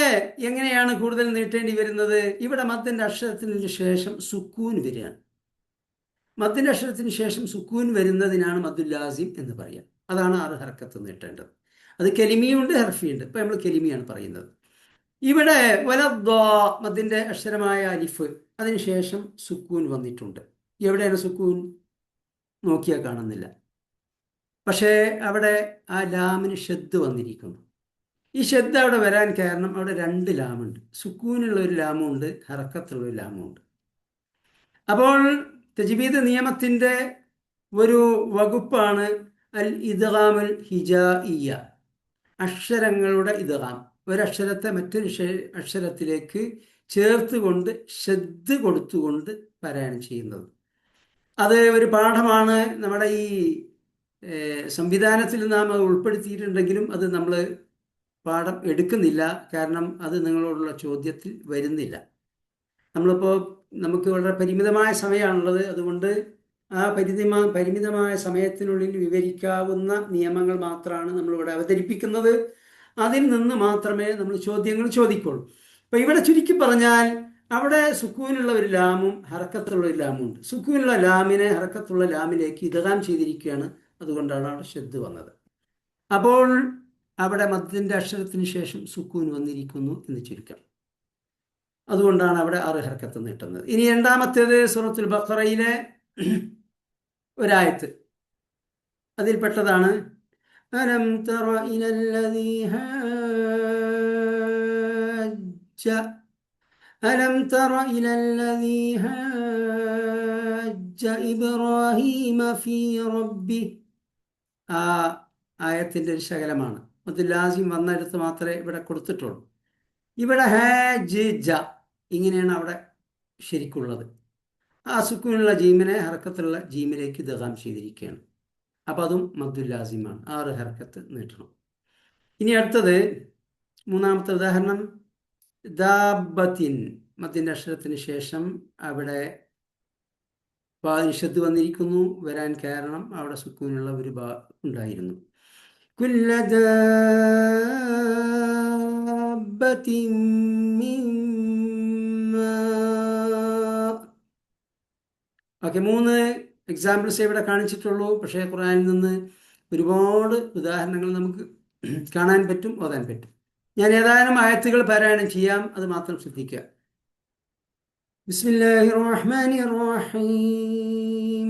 എങ്ങനെയാണ് കൂടുതൽ നീട്ടേണ്ടി വരുന്നത്? ഇവിടെ മദ്ദിന്റെ അക്ഷരത്തിന് ശേഷം സുക്കൂൻ വരികയാണ്. മദ്ദിന്റെ അക്ഷരത്തിന് ശേഷം സുക്കൂൻ വരുന്നതിനാണ് മദ്ദുല്ലാസിം എന്ന് പറയുക. അതാണ് 6 ഹർക്കത്ത് നീട്ടേണ്ടത്. അത് കെലിമിയുണ്ട്, ഹർഫിയുണ്ട്. ഇപ്പം നമ്മൾ കെലിമിയാണ് പറയുന്നത്. ഇവിടെ വലദ്ദാ, മദ്ദിന്റെ അക്ഷരമായ അലിഫ്, അതിനുശേഷം സുക്കൂൻ വന്നിട്ടുണ്ട്. എവിടെയാണ് സുക്കൂൻ? നോക്കിയാൽ കാണുന്നില്ല. പക്ഷേ അവിടെ ആ ലാമിന് ഷദ് വന്നിരിക്കുന്നു. ഈ ഷദ് അവിടെ വരാൻ കാരണം അവിടെ 2 ലാമുണ്ട്. സുക്കൂനുള്ള ഒരു ലാമുണ്ട്, ഹറക്കത്തുള്ള ഒരു ലാമുണ്ട്. അപ്പോൾ തജ്വീദ് നിയമത്തിൻ്റെ ഒരു വകുപ്പാണ് അൽ ഇദ്ഗാമുൽ ഹിജാഇയ്യ, അക്ഷരങ്ങളുടെ ഇദ്ഗാം. ഒരക്ഷരത്തെ മറ്റൊരു അക്ഷരത്തിലേക്ക് ചേർത്തുകൊണ്ട് ഷദ് കൊടുത്തുകൊണ്ട് പാരായണം ചെയ്യുന്നത്. അത് ഒരു പാഠമാണ്. നമ്മുടെ ഈ സംവിധാനത്തിൽ നാം അത് ഉൾപ്പെടുത്തിയിട്ടുണ്ടെങ്കിലും അത് നമ്മൾ പാഠം എടുക്കുന്നില്ല, കാരണം അത് നിങ്ങളോടുള്ള ചോദ്യത്തിൽ വരുന്നില്ല. നമുക്ക് വളരെ പരിമിതമായ സമയമാണുള്ളത്. അതുകൊണ്ട് ആ പരിമിതമായ സമയത്തിനുള്ളിൽ വിവരിക്കാവുന്ന നിയമങ്ങൾ മാത്രമാണ് നമ്മളിവിടെ അവതരിപ്പിക്കുന്നത്. അതിൽ നിന്ന് മാത്രമേ നമ്മൾ ചോദ്യങ്ങൾ ചോദിക്കുള്ളൂ. അപ്പം ഇവിടെ ചുരുക്കി പറഞ്ഞാൽ അവിടെ സുക്കൂനുള്ള ഒരു ലാമും ഹറക്കത്തുള്ള ഒരു ലാമും ഉണ്ട്. സുക്കൂനുള്ള ലാമിനെ ഹറക്കത്തുള്ള ലാമിലേക്ക് ഇദ്ഗാം ചെയ്തിരിക്കുകയാണ്. അതുകൊണ്ടാണ് അവിടെ ഷദ് വന്നത്. അപ്പോൾ അവിടെ മദ്ദിന്റെ അക്ഷരത്തിന് ശേഷം സുക്കൂൻ വന്നിരിക്കുന്നു എന്ന് ചുരുക്കം. അതുകൊണ്ടാണ് അവിടെ 6 ഹർക്കത്ത് നീട്ടുന്നത്. ഇനി രണ്ടാമത്തേത് സൂറത്തുൽ ബഖറയിലെ ഒരായത്ത്, അതിൽപ്പെട്ടതാണ് അലം തറ ഇലല്ലദീ ഹാജ്ജ അലം തറ ഇലല്ലദീ ഹാജ്ജ ഇബ്രാഹീമ ഫീ റബ്ബി. ആ ആയത്തിന്റെ ഒരു ശകലമാണ്. അത് ലാസിം വന്നിടത്ത് മാത്രമേ ഇവിടെ കൊടുത്തിട്ടുള്ളൂ. ഇവിടെ ഹാജിജ ഇങ്ങനെയാണ് അവിടെ ശരിക്കുള്ളത്. ആ സുക്കൂനുള്ള ജീമിനെ ഹർക്കത്തുള്ള ജീമിലേക്ക് ഇദ്ഗാം ചെയ്തിരിക്കുകയാണ്. അപ്പം അതും മദ്ദുൽ ലാസിമാണ്. 6 ഹർക്കത്ത് നീട്ടണം. ഇനി അടുത്തത് മൂന്നാമത്തെ ഉദാഹരണം ദാബത്തിൻ. മദ്ദിന്റെ അക്ഷരത്തിന് ശേഷം അവിടെ ഷദ് വന്നിരിക്കുന്നു. വരാൻ കാരണം അവിടെ സുക്കൂനുള്ള ഒരു ഉണ്ടായിരുന്നു. കുല്ല ദാബത്തിൻ ഓക്കെ, 3 എക്സാമ്പിൾസ് ഇവിടെ കാണിച്ചിട്ടുള്ളൂ. പക്ഷേ ഖുർആനിൽ നിന്ന് ഒരുപാട് ഉദാഹരണങ്ങൾ നമുക്ക് കാണാൻ പറ്റും, ഓതാൻ പറ്റും. ഞാൻ ഏതാനും ആയത്തുകൾ പാരായണം ചെയ്യാം, അത് മാത്രം ശ്രദ്ധിക്കുക. ബിസ്മില്ലാഹിർ റഹ്മാനിർ റഹീം.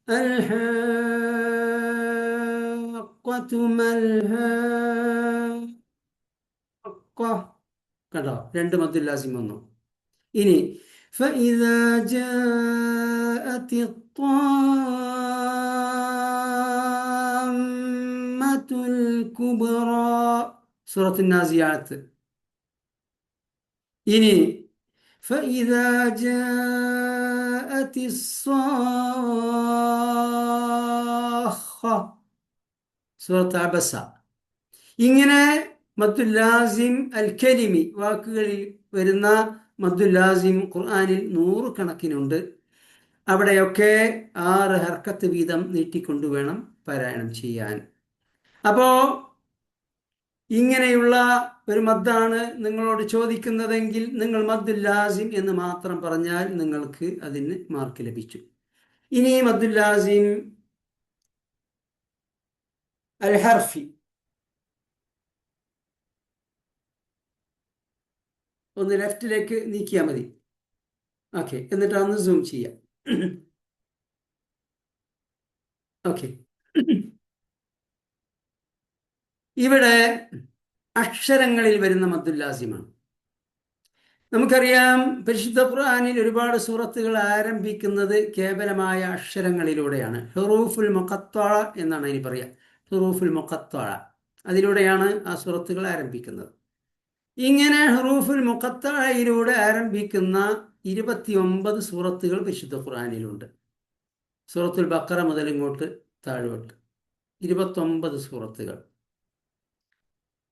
അൽഹാഖത്തു മൽഹാഖ. കണ്ടോ, 2 മദ്ദുൽ ലാസിം വന്നു. ഇനി فإذا جاءت الطامة الكبرى سورة النازعات. ഇനി فإذا جاءت الصاخة سورة عبس. ഇങ്ങനെ മദ്ദുൽ ലാസിം അൽ കലിമി വാക്കുകളിൽ വരുന്ന മദ്ദുൽ ലാസിം ഖുർആനിൽ 100 കണക്കിനുണ്ട്. അവിടെയൊക്കെ 6 ഹർക്കത്ത് വീതം നീട്ടിക്കൊണ്ടു വേണം പാരായണം ചെയ്യാൻ. അപ്പോ ഇങ്ങനെയുള്ള ഒരു മദ്ദാണ് നിങ്ങളോട് ചോദിക്കുന്നതെങ്കിൽ നിങ്ങൾ മദ്ദുൽ ലാസിം എന്ന് മാത്രം പറഞ്ഞാൽ നിങ്ങൾക്ക് അതിന് മാർക്ക് ലഭിച്ചു. ഇനി മദ്ദുൽ ലാസിം അൽ ഹർഫി, ഒന്ന് ലെഫ്റ്റിലേക്ക് നീക്കിയാൽ മതി. ഓക്കെ, എന്നിട്ട് അതൊന്ന് സൂം ചെയ്യാം. ഓക്കെ, ഇവിടെ അക്ഷരങ്ങളിൽ വരുന്ന മദ്ദുൽ ലാസിമാണ്. നമുക്കറിയാം, പരിശുദ്ധ ഖുർആനിൽ ഒരുപാട് സൂറത്തുകൾ ആരംഭിക്കുന്നത് കേവലമായ അക്ഷരങ്ങളിലൂടെയാണ്. ഹുറൂഫുൽ മുഖത്വഅ എന്നാണ് അതിന് പറയുക. ഹുറൂഫുൽ മുഖത്വഅ, അതിലൂടെയാണ് ആ സൂറത്തുകൾ ആരംഭിക്കുന്നത്. ഇങ്ങനെ ഹുറൂഫുൽ മുഖത്തഅയിലൂടെ ആരംഭിക്കുന്ന 29 സൂറത്തുകൾ പരിശുദ്ധ ഖുർആനിലുണ്ട്. സൂറത്തുൽ ബഖറ മുതൽ ഇങ്ങോട്ട് താഴോട്ട് 29 സൂറത്തുകൾ.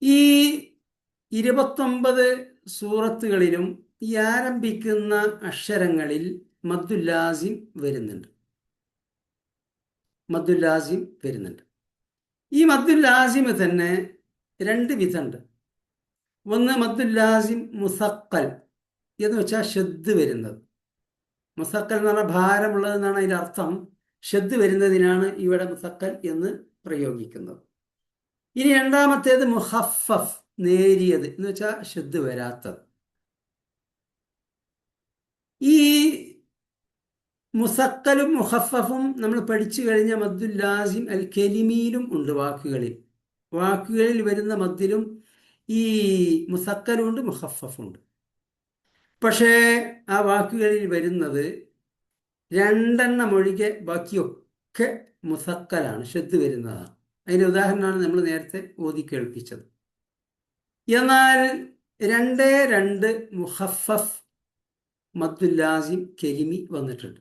ഈ 29 സൂറത്തുകളിലും ഈ ആരംഭിക്കുന്ന അക്ഷരങ്ങളിൽ മദ്ദുൽ ലാസിം വരുന്നുണ്ട്. മദ്ദുൽ ലാസിം വരുന്നുണ്ട്. ഈ മദ്ദുൽ ലാസിം തന്നെ 2 വിധമുണ്ട്. ഒന്ന് മദ്ദുൽ ലാസിം മുസക്കൽ എന്ന് വെച്ചാൽ ഷദ് വരുന്നത്. മുസക്കൽ എന്ന് പറഞ്ഞാൽ ഭാരമുള്ളതെന്നാണ് അതിൻ്റെ അർത്ഥം. ഷദ് വരുന്നതിനാണ് ഇവിടെ മുസക്കൽ എന്ന് പ്രയോഗിക്കുന്നത്. ഇനി രണ്ടാമത്തേത് മുഹഫഫ്, നേരിയത് എന്ന് വെച്ചാൽ ഷദ് വരാത്തത്. ഈ മുസക്കലും മുഹഫഫും നമ്മൾ പഠിച്ചു കഴിഞ്ഞ മദ്ദുൽ ലാസിം അൽ കലിമിയിലും ഉണ്ട്. വാക്കുകളിൽ വരുന്ന മദ്ദിലും ഈ മുസക്കലുണ്ട്, മുഹഫഫുണ്ട്. പക്ഷേ ആ വാക്കുകളിൽ വരുന്നത് 2 ഒഴികെ ബാക്കിയൊക്കെ മുസക്കലാണ്, ഷദ് വരുന്നതാണ്. അതിൻ്റെ ഉദാഹരണമാണ് നമ്മൾ നേരത്തെ ഓതി കേൾപ്പിച്ചത്. എന്നാൽ 2 മുഹഫഫ് മദ്ദുൽ ലാസിം കലിമി വന്നിട്ടുണ്ട്.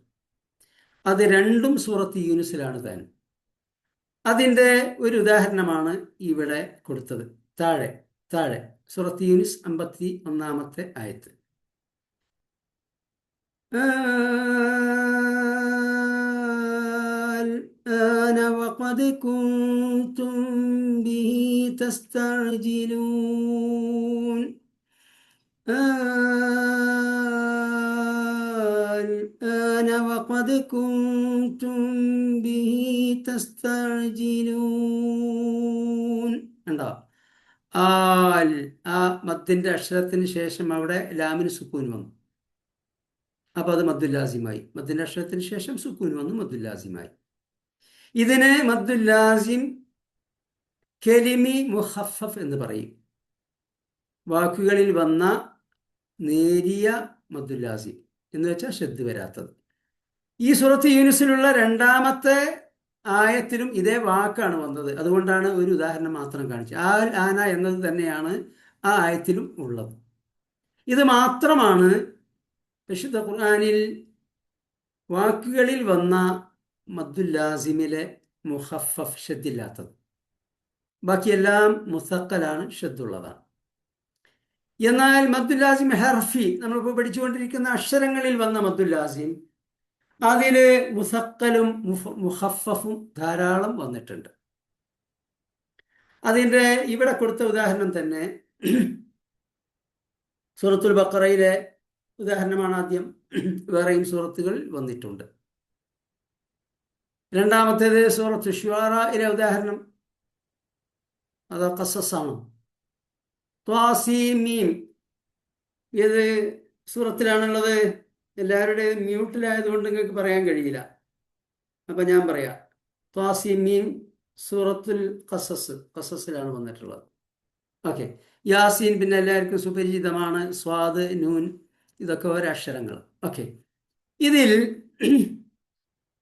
അത് 2ഉം സൂറത്ത് യൂനുസിലാണ് താനും. അതിൻ്റെ ഒരു ഉദാഹരണമാണ് ഇവിടെ കൊടുത്തത്. താഴെ സൂറത്ത് യൂനുസ് 51-ാമത്തെ ആയത്ത്. الآن وقد كنتم به تستعجلون وقد كنتم به تستعجلون. ഉണ്ടോ? ആൽ, ആ മദ്ദിന്റെ അക്ഷരത്തിന് ശേഷം അവിടെ ലാമിന് സുക്കൂൻ വന്നു. അപ്പൊ അത് മദ്ദുല്ലാസിമായി. മദ്ദിന്റെ അക്ഷരത്തിന് ശേഷം സുക്കൂൻ വന്നു, മദ്ദുല്ലാസിമായി. ഇതിന് മദ്ദുല്ലാസിം കെലിമി മുഖഫഫ് എന്ന് പറയും. വാക്കുകളിൽ വന്ന നേരിയ മദ്ദുല്ലാസിം എന്ന് വെച്ചാൽ ഷദ് വരാത്തത്. ഈ സൂറത്ത് യൂനുസിലുള്ള രണ്ടാമത്തെ ആയത്തിലും ഇതേ വാക്കാണ് വന്നത്. അതുകൊണ്ടാണ് ഒരു ഉദാഹരണം മാത്രം കാണിച്ചത്. ആൽ ആന എന്നത് തന്നെയാണ് ആ ആയത്തിലും ഉള്ളത്. ഇത് മാത്രമാണ് വിശുദ്ധ ഖുർആനിൽ വാക്കുകളിൽ വന്ന മദ്ദുല്ലാസിമിലെ മുഖഫഫ് ഷദ്ദില്ലാത്തത്. ബാക്കിയെല്ലാം മുസക്കലാണ്, ഷദ്ദുള്ളതാണ്. എന്നാൽ മദ്ദുല്ലാസിം ഹർഫി, നമ്മളിപ്പോൾ പഠിച്ചുകൊണ്ടിരിക്കുന്ന അക്ഷരങ്ങളിൽ വന്ന മദ്ദുല്ലാസിം, അതില് മുസക്കലും മുഖഫഫും ധാരാളം വന്നിട്ടുണ്ട്. അതിൻ്റെ ഇവിടെ കൊടുത്ത ഉദാഹരണം തന്നെ സൂറത്തുൽ ബഖറയിലെ ഉദാഹരണമാണ് ആദ്യം. വേറെയും സൂറത്തുകളിൽ വന്നിട്ടുണ്ട്. രണ്ടാമത്തേത് സൂറത്ത് ശുആറയിലെ ഉദാഹരണം, അത് ഖസസാണ്. ത്വാസീം മീം ഏത് സൂറത്തിലാണുള്ളത്? എല്ലാവരുടെയും മ്യൂട്ടിലായതുകൊണ്ട് നിങ്ങൾക്ക് പറയാൻ കഴിയില്ല. അപ്പം ഞാൻ പറയാം. ത്വാസീം മീം സൂറത്തുൽ ഖസസിലാണ് വന്നിട്ടുള്ളത്. ഓക്കെ. യാസീൻ പിന്നെ എല്ലാവർക്കും സുപരിചിതമാണ്. സ്വാദ്, നൂൻ, ഇതൊക്കെ ഒരക്ഷരങ്ങൾ. ഓക്കെ. ഇതിൽ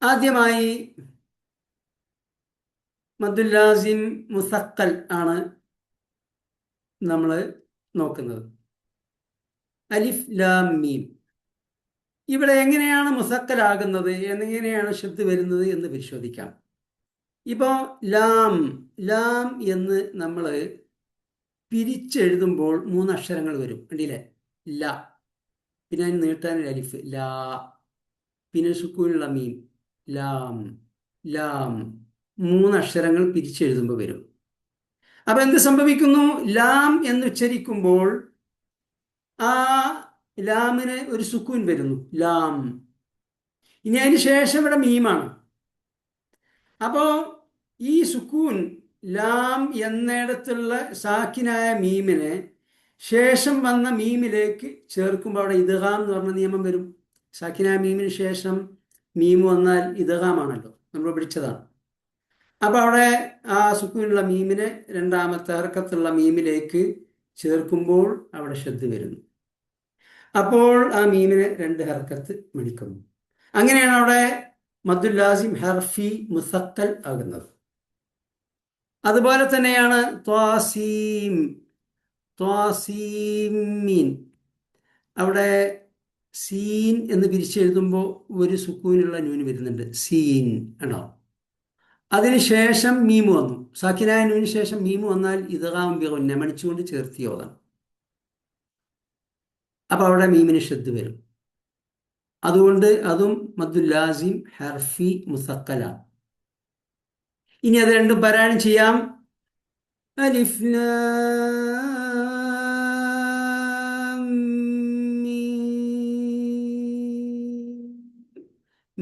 ആദ്യമായി മദ്ദുല്ലാസിം മുസക്കൽ ആണ് നമ്മൾ നോക്കുന്നത്. അലിഫ് ലാം മീം. ഇവിടെ എങ്ങനെയാണ് മുസക്കലാകുന്നത്, എങ്ങനെയാണ് ഷദ് വരുന്നത് എന്ന് പരിശോധിക്കാം. ഇപ്പോൾ ലാം ലാം എന്ന് നമ്മൾ പിരിച്ചെഴുതുമ്പോൾ 3 അക്ഷരങ്ങൾ വരും. കണ്ടില്ലേ? ല, പിന്നെ അതിന് നീട്ടാനൊരു അലിഫ് ലാ, പിന്നെ സുക്കൂനുള്ള മീം ലാം ലാം. 3 അക്ഷരങ്ങൾ പിരിച്ചെഴുതുമ്പോൾ വരും. അപ്പം എന്ത് സംഭവിക്കുന്നു? ലാം എന്ന് ഉച്ചരിക്കുമ്പോൾ ആ ലാമിന് ഒരു സുക്കൂൻ വരുന്നു, ലാം. ഇനി അതിന് ശേഷം ഇവിടെ മീമാണ്. അപ്പോൾ ഈ സുക്കൂൻ ലാം എന്നിടത്തുള്ള സാക്കിനായ മീമിനെ ശേഷം വന്ന മീമിലേക്ക് ചേർക്കുമ്പോൾ അവിടെ ഇദ്ഗാം എന്ന് പറഞ്ഞ നിയമം വരും. സാക്കിനായ മീമിന് ശേഷം മീം വന്നാൽ ഇദ്ഗാമാണല്ലോ, നമ്മൾ പഠിച്ചതാണ്. അപ്പോൾ അവിടെ ആ സുക്കൂനുള്ള മീമിനെ രണ്ടാമത്തെ ഹർക്കത്തുള്ള മീമിലേക്ക് ചേർക്കുമ്പോൾ അവിടെ ഷദ് വരുന്നു. അപ്പോൾ ആ മീമിനെ 2 ഹർക്കത്ത് മണിക്കുന്നു. അങ്ങനെയാണ് അവിടെ മദ്ദുല്ലാസിം ഹർഫി മുസക്കൽ ആകുന്നത്. അതുപോലെ തന്നെയാണ് ത്വാസീം ത്വാസീമീൻ. അവിടെ സീൻ എന്ന് പിരിച്ചെഴുതുമ്പോൾ ഒരു സുക്കൂനുള്ള നൂന് വരുന്നുണ്ട്, സീൻ ആണോ. അതിനുശേഷം മീമ് വന്നു. സാക്കിനായ നൂന് ശേഷം മീമ് വന്നാൽ ഇദ്ഗാം ബിഗുന്ന, മണിച്ചുകൊണ്ട് ചേർത്തിയോതാണ്. അപ്പോൾ അവിടെ മീമിന് ഷദ് വരും. അതുകൊണ്ട് അതും മദ്ദുല്ലാസിം ഹർഫി മുസക്കലാണ്. ഇനി അത് രണ്ടും പാരായണം ചെയ്യാം. അലിഫ് ലാം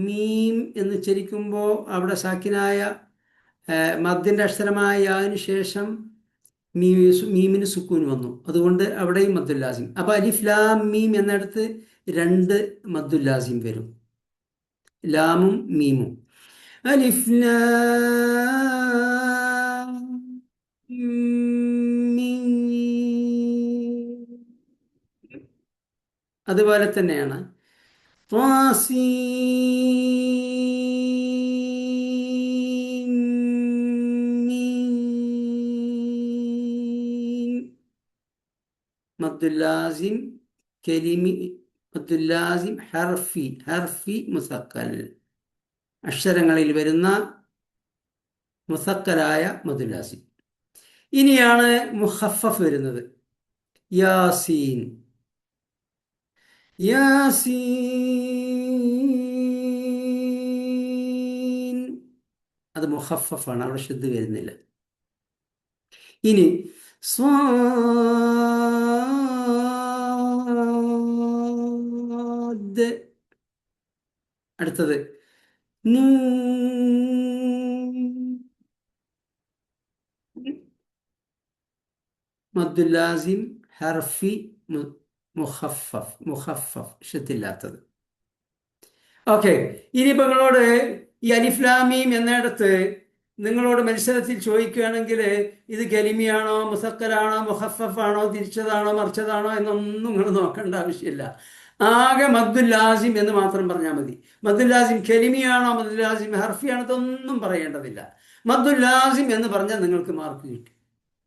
മീം എന്ന് ഉച്ചരിക്കുമ്പോൾ അവിടെ സാക്കിനായ മദ്ദിൻ്റെ അക്ഷരമായ യാന് ശേഷം മീമിന് സുക്കൂൻ വന്നു. അതുകൊണ്ട് അവിടെയും മദ്ദുല്ലാസിം. അപ്പോൾ അലിഫ് ലാം മീം എന്നിടത്ത് 2 മദ്ദുല്ലാസിം വരും, ലാമും മീമും. അലിഫ് ലാം മീം. അതുപോലെ തന്നെയാണ് ത്വാസീം മദ്ദുല്ലാസിം കലിമി, മദ്ദുല്ലാസിം ഹർഫി മുസക്കൽ. അക്ഷരങ്ങളിൽ വരുന്ന മുസക്കലായ മദ്ദുല്ലാസിം. ഇനിയാണ് മുഖഫഫ് വരുന്നത്. യാസീൻ യാസീൻ അത് മുഖഫഫാണ്, അവിടെ ഷദ് വരുന്നില്ല. ഇനി സ്വാദ് അടുത്തത് മദ്ദുല്ലാസിം ഹർഫി മുഖഫഫ് ഷത്തില്ലാത്തത്. ഓക്കെ, ഇനിയിപ്പോൾ നിങ്ങളോട് ഈ അലിഫ് ലാം മീം എന്നിടത്ത് നിങ്ങളോട് മത്സരത്തിൽ ചോദിക്കുകയാണെങ്കിൽ ഇത് കലിമിയാണോ മുസക്കലാണോ മുഖഫഫാണോ തിരിച്ചതാണോ മറിച്ചതാണോ എന്നൊന്നും നിങ്ങൾ നോക്കേണ്ട ആവശ്യമില്ല. ആകെ മദ്ദുല്ലാസിം എന്ന് മാത്രം പറഞ്ഞാൽ മതി. മദ്ദുല്ലാസിം കലിമിയാണോ മദ്ദുല്ലാസിം ഹർഫിയാണോ ഇതൊന്നും പറയേണ്ടതില്ല. മദ്ദുല്ലാസിം എന്ന് പറഞ്ഞാൽ നിങ്ങൾക്ക് മാർക്ക് കിട്ടി.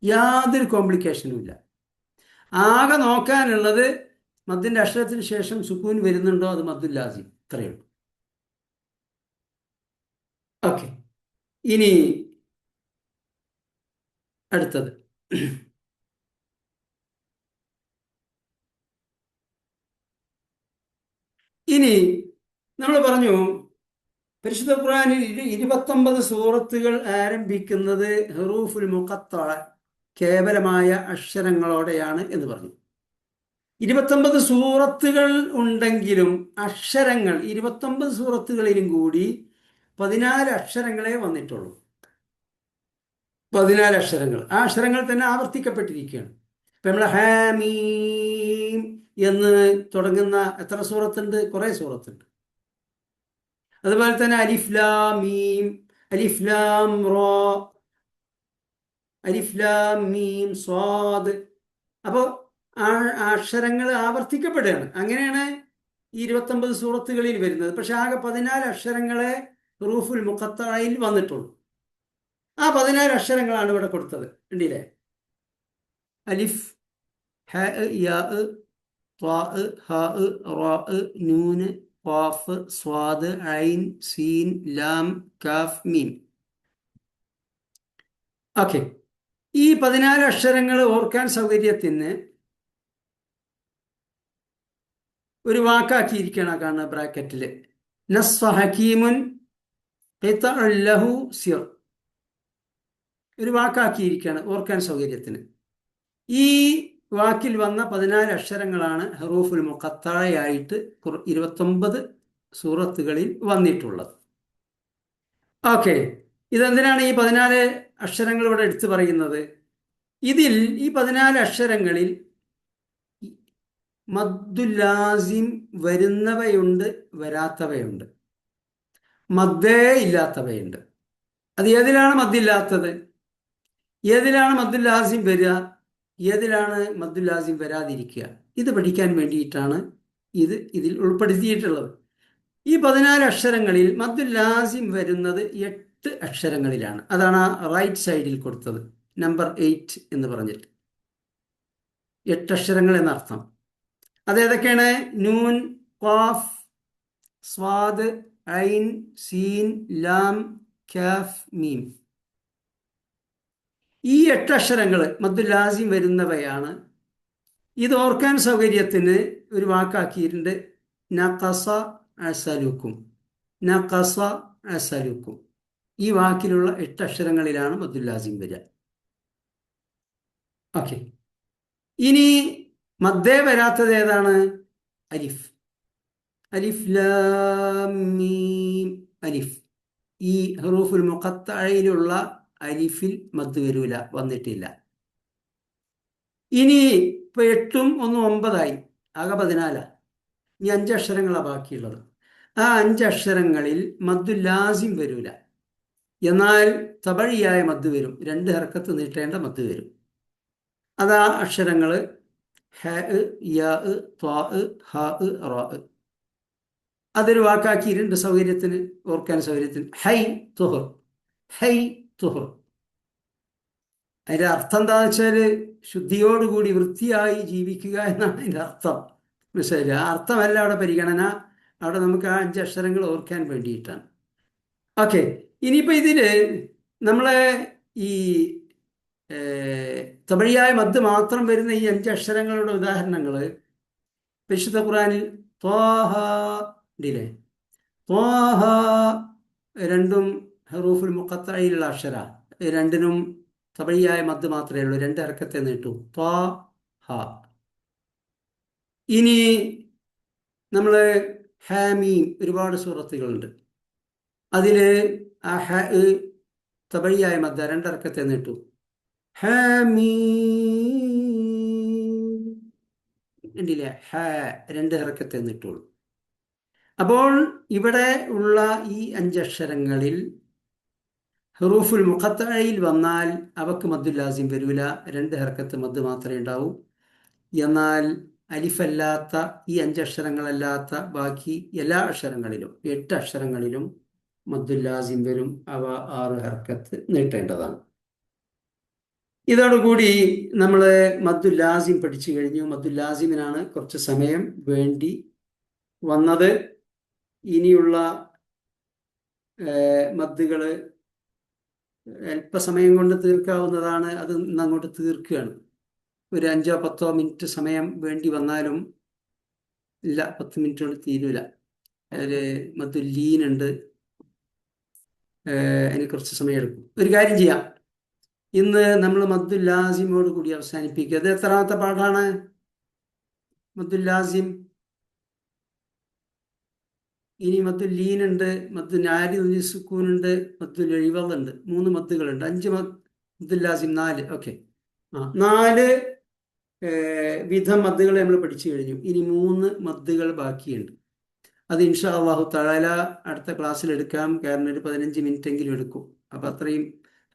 യാതൊരു കോംപ്ലിക്കേഷനും ഇല്ല. ആകെ നോക്കാനുള്ളത് മദ്ദിന്റെ അക്ഷരത്തിന് ശേഷം സുക്കൂൻ വരുന്നുണ്ടോ, അത് മദ്ദുല്ലാസിം, ഇത്രയേ ഉള്ളൂ. ഓക്കെ, ഇനി അടുത്തത് ഇനി നമ്മൾ പറഞ്ഞു പരിശുദ്ധ ഖുർആനിൽ 29 സൂറത്തുകൾ ആരംഭിക്കുന്നത് ഹുറൂഫുൽ മുഖത്തഅ കേവലമായ അക്ഷരങ്ങളോടെയാണ് എന്ന് പറഞ്ഞു. 29 സൂറത്തുകൾ ഉണ്ടെങ്കിലും അക്ഷരങ്ങൾ 29 സൂറത്തുകളിലും കൂടി 14 അക്ഷരങ്ങളെ വന്നിട്ടുള്ളൂ. 14 അക്ഷരങ്ങൾ. ആ അക്ഷരങ്ങൾ തന്നെ ആവർത്തിക്കപ്പെട്ടിരിക്കുകയാണ്. ഇപ്പം നമ്മൾ ഹാമീം എന്ന് തുടങ്ങുന്ന എത്ര സൂറത്തുണ്ട്? കുറേ സൂറത്തുണ്ട്. അതുപോലെ തന്നെ അലിഫ് ലാം മീം, അലിഫ് ലാം റോ, അലിഫ് ലാം മീം സ്വാദ്. അപ്പോൾ ആ അക്ഷരങ്ങൾ ആവർത്തിക്കപ്പെടുകയാണ്. അങ്ങനെയാണ് ഈ 29 സൂറത്തുകളിൽ വരുന്നത്. പക്ഷെ ആകെ 14 അക്ഷരങ്ങളെ ഹുറൂഫുൽ മുഖത്തഅയിൽ വന്നിട്ടുള്ളൂ. ആ 14 അക്ഷരങ്ങളാണ് ഇവിടെ കൊടുത്തത്. ഉണ്ടില്ലേ? അലിഫ്, ഹ, യാ, ത്വാ, ഹാ, റാ, നൂന്, ഖാഫ്, സ്വാദ്, ഐൻ, സീൻ, ലാം, കാഫ്, മീം. ഓക്കെ, ഈ 14 അക്ഷരങ്ങൾ ഓർക്കാൻ സൗകര്യത്തിന് ഒരു വാക്കാക്കിയിരിക്കണം. കാണുന്ന ബ്രാക്കറ്റിൽ നസ്ഫ ഹക്കീമുൻ ഖിത്അഉൻ ലഹു സിർ, ഒരു വാക്കാക്കിയിരിക്കുകയാണ് ഓർക്കാൻ സൗകര്യത്തിന്. ഈ വാക്കിൽ വന്ന 14 അക്ഷരങ്ങളാണ് ഹുറൂഫുൽ മുഖത്തഅയായിട്ട് 29 സൂറത്തുകളിൽ വന്നിട്ടുള്ളത്. ഓക്കെ, ഇതെന്തിനാണ് ഈ 14 അക്ഷരങ്ങൾ ഇവിടെ എടുത്തു പറയുന്നത്? ഇതിൽ ഈ 14 അക്ഷരങ്ങളിൽ മദ്ദുല്ലാസിം വരുന്നവയുണ്ട്, വരാത്തവയുണ്ട്, മദ്ദേ ഇല്ലാത്തവയുണ്ട്. അത് ഏതിലാണ് മദ്ദില്ലാത്തത്, ഏതിലാണ് മദ്ദുല്ലാസിം വരിക, ഏതിലാണ് മദ്ദുല്ലാസിം വരാതിരിക്കുക, ഇത് പഠിക്കാൻ വേണ്ടിയിട്ടാണ് ഇതിൽ ഉൾപ്പെടുത്തിയിട്ടുള്ളത്. ഈ 14 അക്ഷരങ്ങളിൽ മദ്ദുല്ലാസിം വരുന്നത് 8 അക്ഷരങ്ങളിലാണ്. അതാണ് ആ റൈറ്റ് സൈഡിൽ കൊടുത്തത്, നമ്പർ 8 എന്ന് പറഞ്ഞിട്ട്. 8 അക്ഷരങ്ങൾ എന്നർത്ഥം. അതേതൊക്കെയാണ്? നൂൻ, ഖാഫ്, സ്വാദ്, ഐൻ, സീൻ, ലാം, കാഫ്, മീം. ഈ 8 അക്ഷരങ്ങൾ മദ്ദുല്ലാസിം വരുന്നവയാണ്. ഇത് ഓർക്കാൻ സൗകര്യത്തിന് ഒരു വാക്കാക്കിയിട്ടുണ്ട്, നഖസ അസലുക്കും. നഖസ അസലുക്കും. ഈ വാക്കിലുള്ള 8 അക്ഷരങ്ങളിലാണ് മദ്ദുല്ലാസിം വരിക. ഓക്കെ, ഇനി മദ്ദേ വരാത്തത് ഏതാണ്? അലിഫ്. അലിഫ് ലാം മീം അലിഫ്. ഈ ഹുറൂഫുൽ മുഖത്തഅയിലുള്ള അലിഫിൽ മദ് വരൂല, വന്നിട്ടില്ല. ഇനി ഇപ്പൊ 8ഉം 1ഉം 9ആയി, ആകെ 14. ഇനി 5 അക്ഷരങ്ങളാണ് ബാക്കിയുള്ളത്. ആ 5 അക്ഷരങ്ങളിൽ മദ്ദുല്ലാസിം വരൂല, എന്നാൽ തബഴിയായ മദ് വരും. 2 ഹർക്കത്ത് നീട്ടേണ്ട മദ് വരും. അതാ അക്ഷരങ്ങൾ ഹ, യാ, ത്വാ, ഹാ, റാ. അതൊരു വാക്കാക്കിയിട്ടുണ്ട് സൗകര്യത്തിന്, ഓർക്കാൻ സൗകര്യത്തിന്. High tuhr, high tuhr. അതിൻ്റെ അർത്ഥം എന്താണെന്ന് വെച്ചാൽ ശുദ്ധിയോടുകൂടി വൃത്തിയായി ജീവിക്കുക എന്നാണ് അതിൻ്റെ അർത്ഥം. മനസ്സിലായില്ല? ആ അർത്ഥമല്ല അവിടെ പരിഗണന. അവിടെ നമുക്ക് ആ 5 അക്ഷരങ്ങൾ ഓർക്കാൻ വേണ്ടിയിട്ടാണ്. ഓക്കെ, ഇനിയിപ്പോൾ ഇതിൽ നമ്മളെ ഈ തബഴിയായ മദ് മാത്രം വരുന്ന ഈ 5 അക്ഷരങ്ങളുടെ ഉദാഹരണങ്ങൾ പരിശുദ്ധ ഖുർആനിൽ ത്വാഹ ണ്ടില്ലേ? ത്വാഹ രണ്ടും ഹുറൂഫുൽ മുഖത്തഅയിലുള്ള അക്ഷര, രണ്ടിനും തബഴിയായ മദ് മാത്രമേ ഉള്ളൂ, 2 ഹർക്കത്തെ നീട്ടു. ത്വാഹ. ഇനി നമ്മൾ ഹാമീം ഒരുപാട് സൂറത്തുകളുണ്ട്. അതിൽ ആ ഹ തബഴിയായ മദ്ദ രണ്ടറക്കത്തെ നീട്ടു. ഹാമീം ഉണ്ടില്ലേ, ഹ രണ്ട് ഇറക്കത്തെ നീട്ടുള്ളൂ. അപ്പോൾ ഇവിടെ ഉള്ള ഈ അഞ്ചക്ഷരങ്ങളിൽ ഹുറൂഫുൽ മുഖത്തയിൽ വന്നാൽ അവക്ക് മദ്ദുൽ ലാസിം വരൂല, രണ്ട് ഹർക്കത്ത് മദ് മാത്രമേ ഉണ്ടാവൂ. എന്നാൽ അലിഫല്ലാത്ത ഈ അഞ്ചക്ഷരങ്ങളല്ലാത്ത ബാക്കി എല്ലാ അക്ഷരങ്ങളിലും 8 അക്ഷരങ്ങളിലും മദ്ദുൽ ലാസിം വരും. അവ 6 ഹർക്കത്ത് നീട്ടേണ്ടതാണ്. ഇതോടുകൂടി നമ്മൾ മദ്ദുൽ ലാസിം പഠിച്ചു കഴിഞ്ഞു. മദ്ദുൽ ലാസിമിനാണ് കുറച്ച് സമയം വേണ്ടി വന്നത്. ഇനിയുള്ള മദ്ദുകൾ അല്പസമയം കൊണ്ട് തീർക്കാവുന്നതാണ്. അത് ഇന്നങ്ങോട്ട് തീർക്കുകയാണ്. ഒരു 5-10 മിനിറ്റ് സമയം വേണ്ടി വന്നാലും ഇല്ല, 10 മിനിറ്റ് കൊണ്ട് തീരൂല. അതിൽ മദ്ദുൽ ലീനുണ്ട്, അതിന് കുറച്ച് സമയം എടുക്കും. ഒരു കാര്യം ചെയ്യാം, ഇന്ന് നമ്മൾ മദ്ദുൽ ലാസിമോട് കൂടി അവസാനിപ്പിക്കുക. അത് എത്രാമത്തെ പാഠാണ്? മദ്ദുൽ ലാസിം. ഇനി മദ്ദുൽ ലീനുണ്ട്, മദ്ദുൽ ആരി സുക്കൂനുണ്ട്, മദ്ദുൽ ഇവളുണ്ട്. 3 മദ്ദുകളുണ്ട്. 5 മദ്ദുൽ ലാസിം 4. ഓക്കെ, 4 വിധം മദ്ദുകൾ നമ്മൾ പഠിച്ചു കഴിഞ്ഞു. ഇനി 3 മദ്ദുകൾ ബാക്കിയുണ്ട്. അത് ഇൻഷാ അല്ലാഹു തആല അടുത്ത ക്ലാസ്സിൽ എടുക്കാം. കാരണം ഒരു 15 മിനിറ്റ് എങ്കിലും എടുക്കും. അപ്പം അത്രയും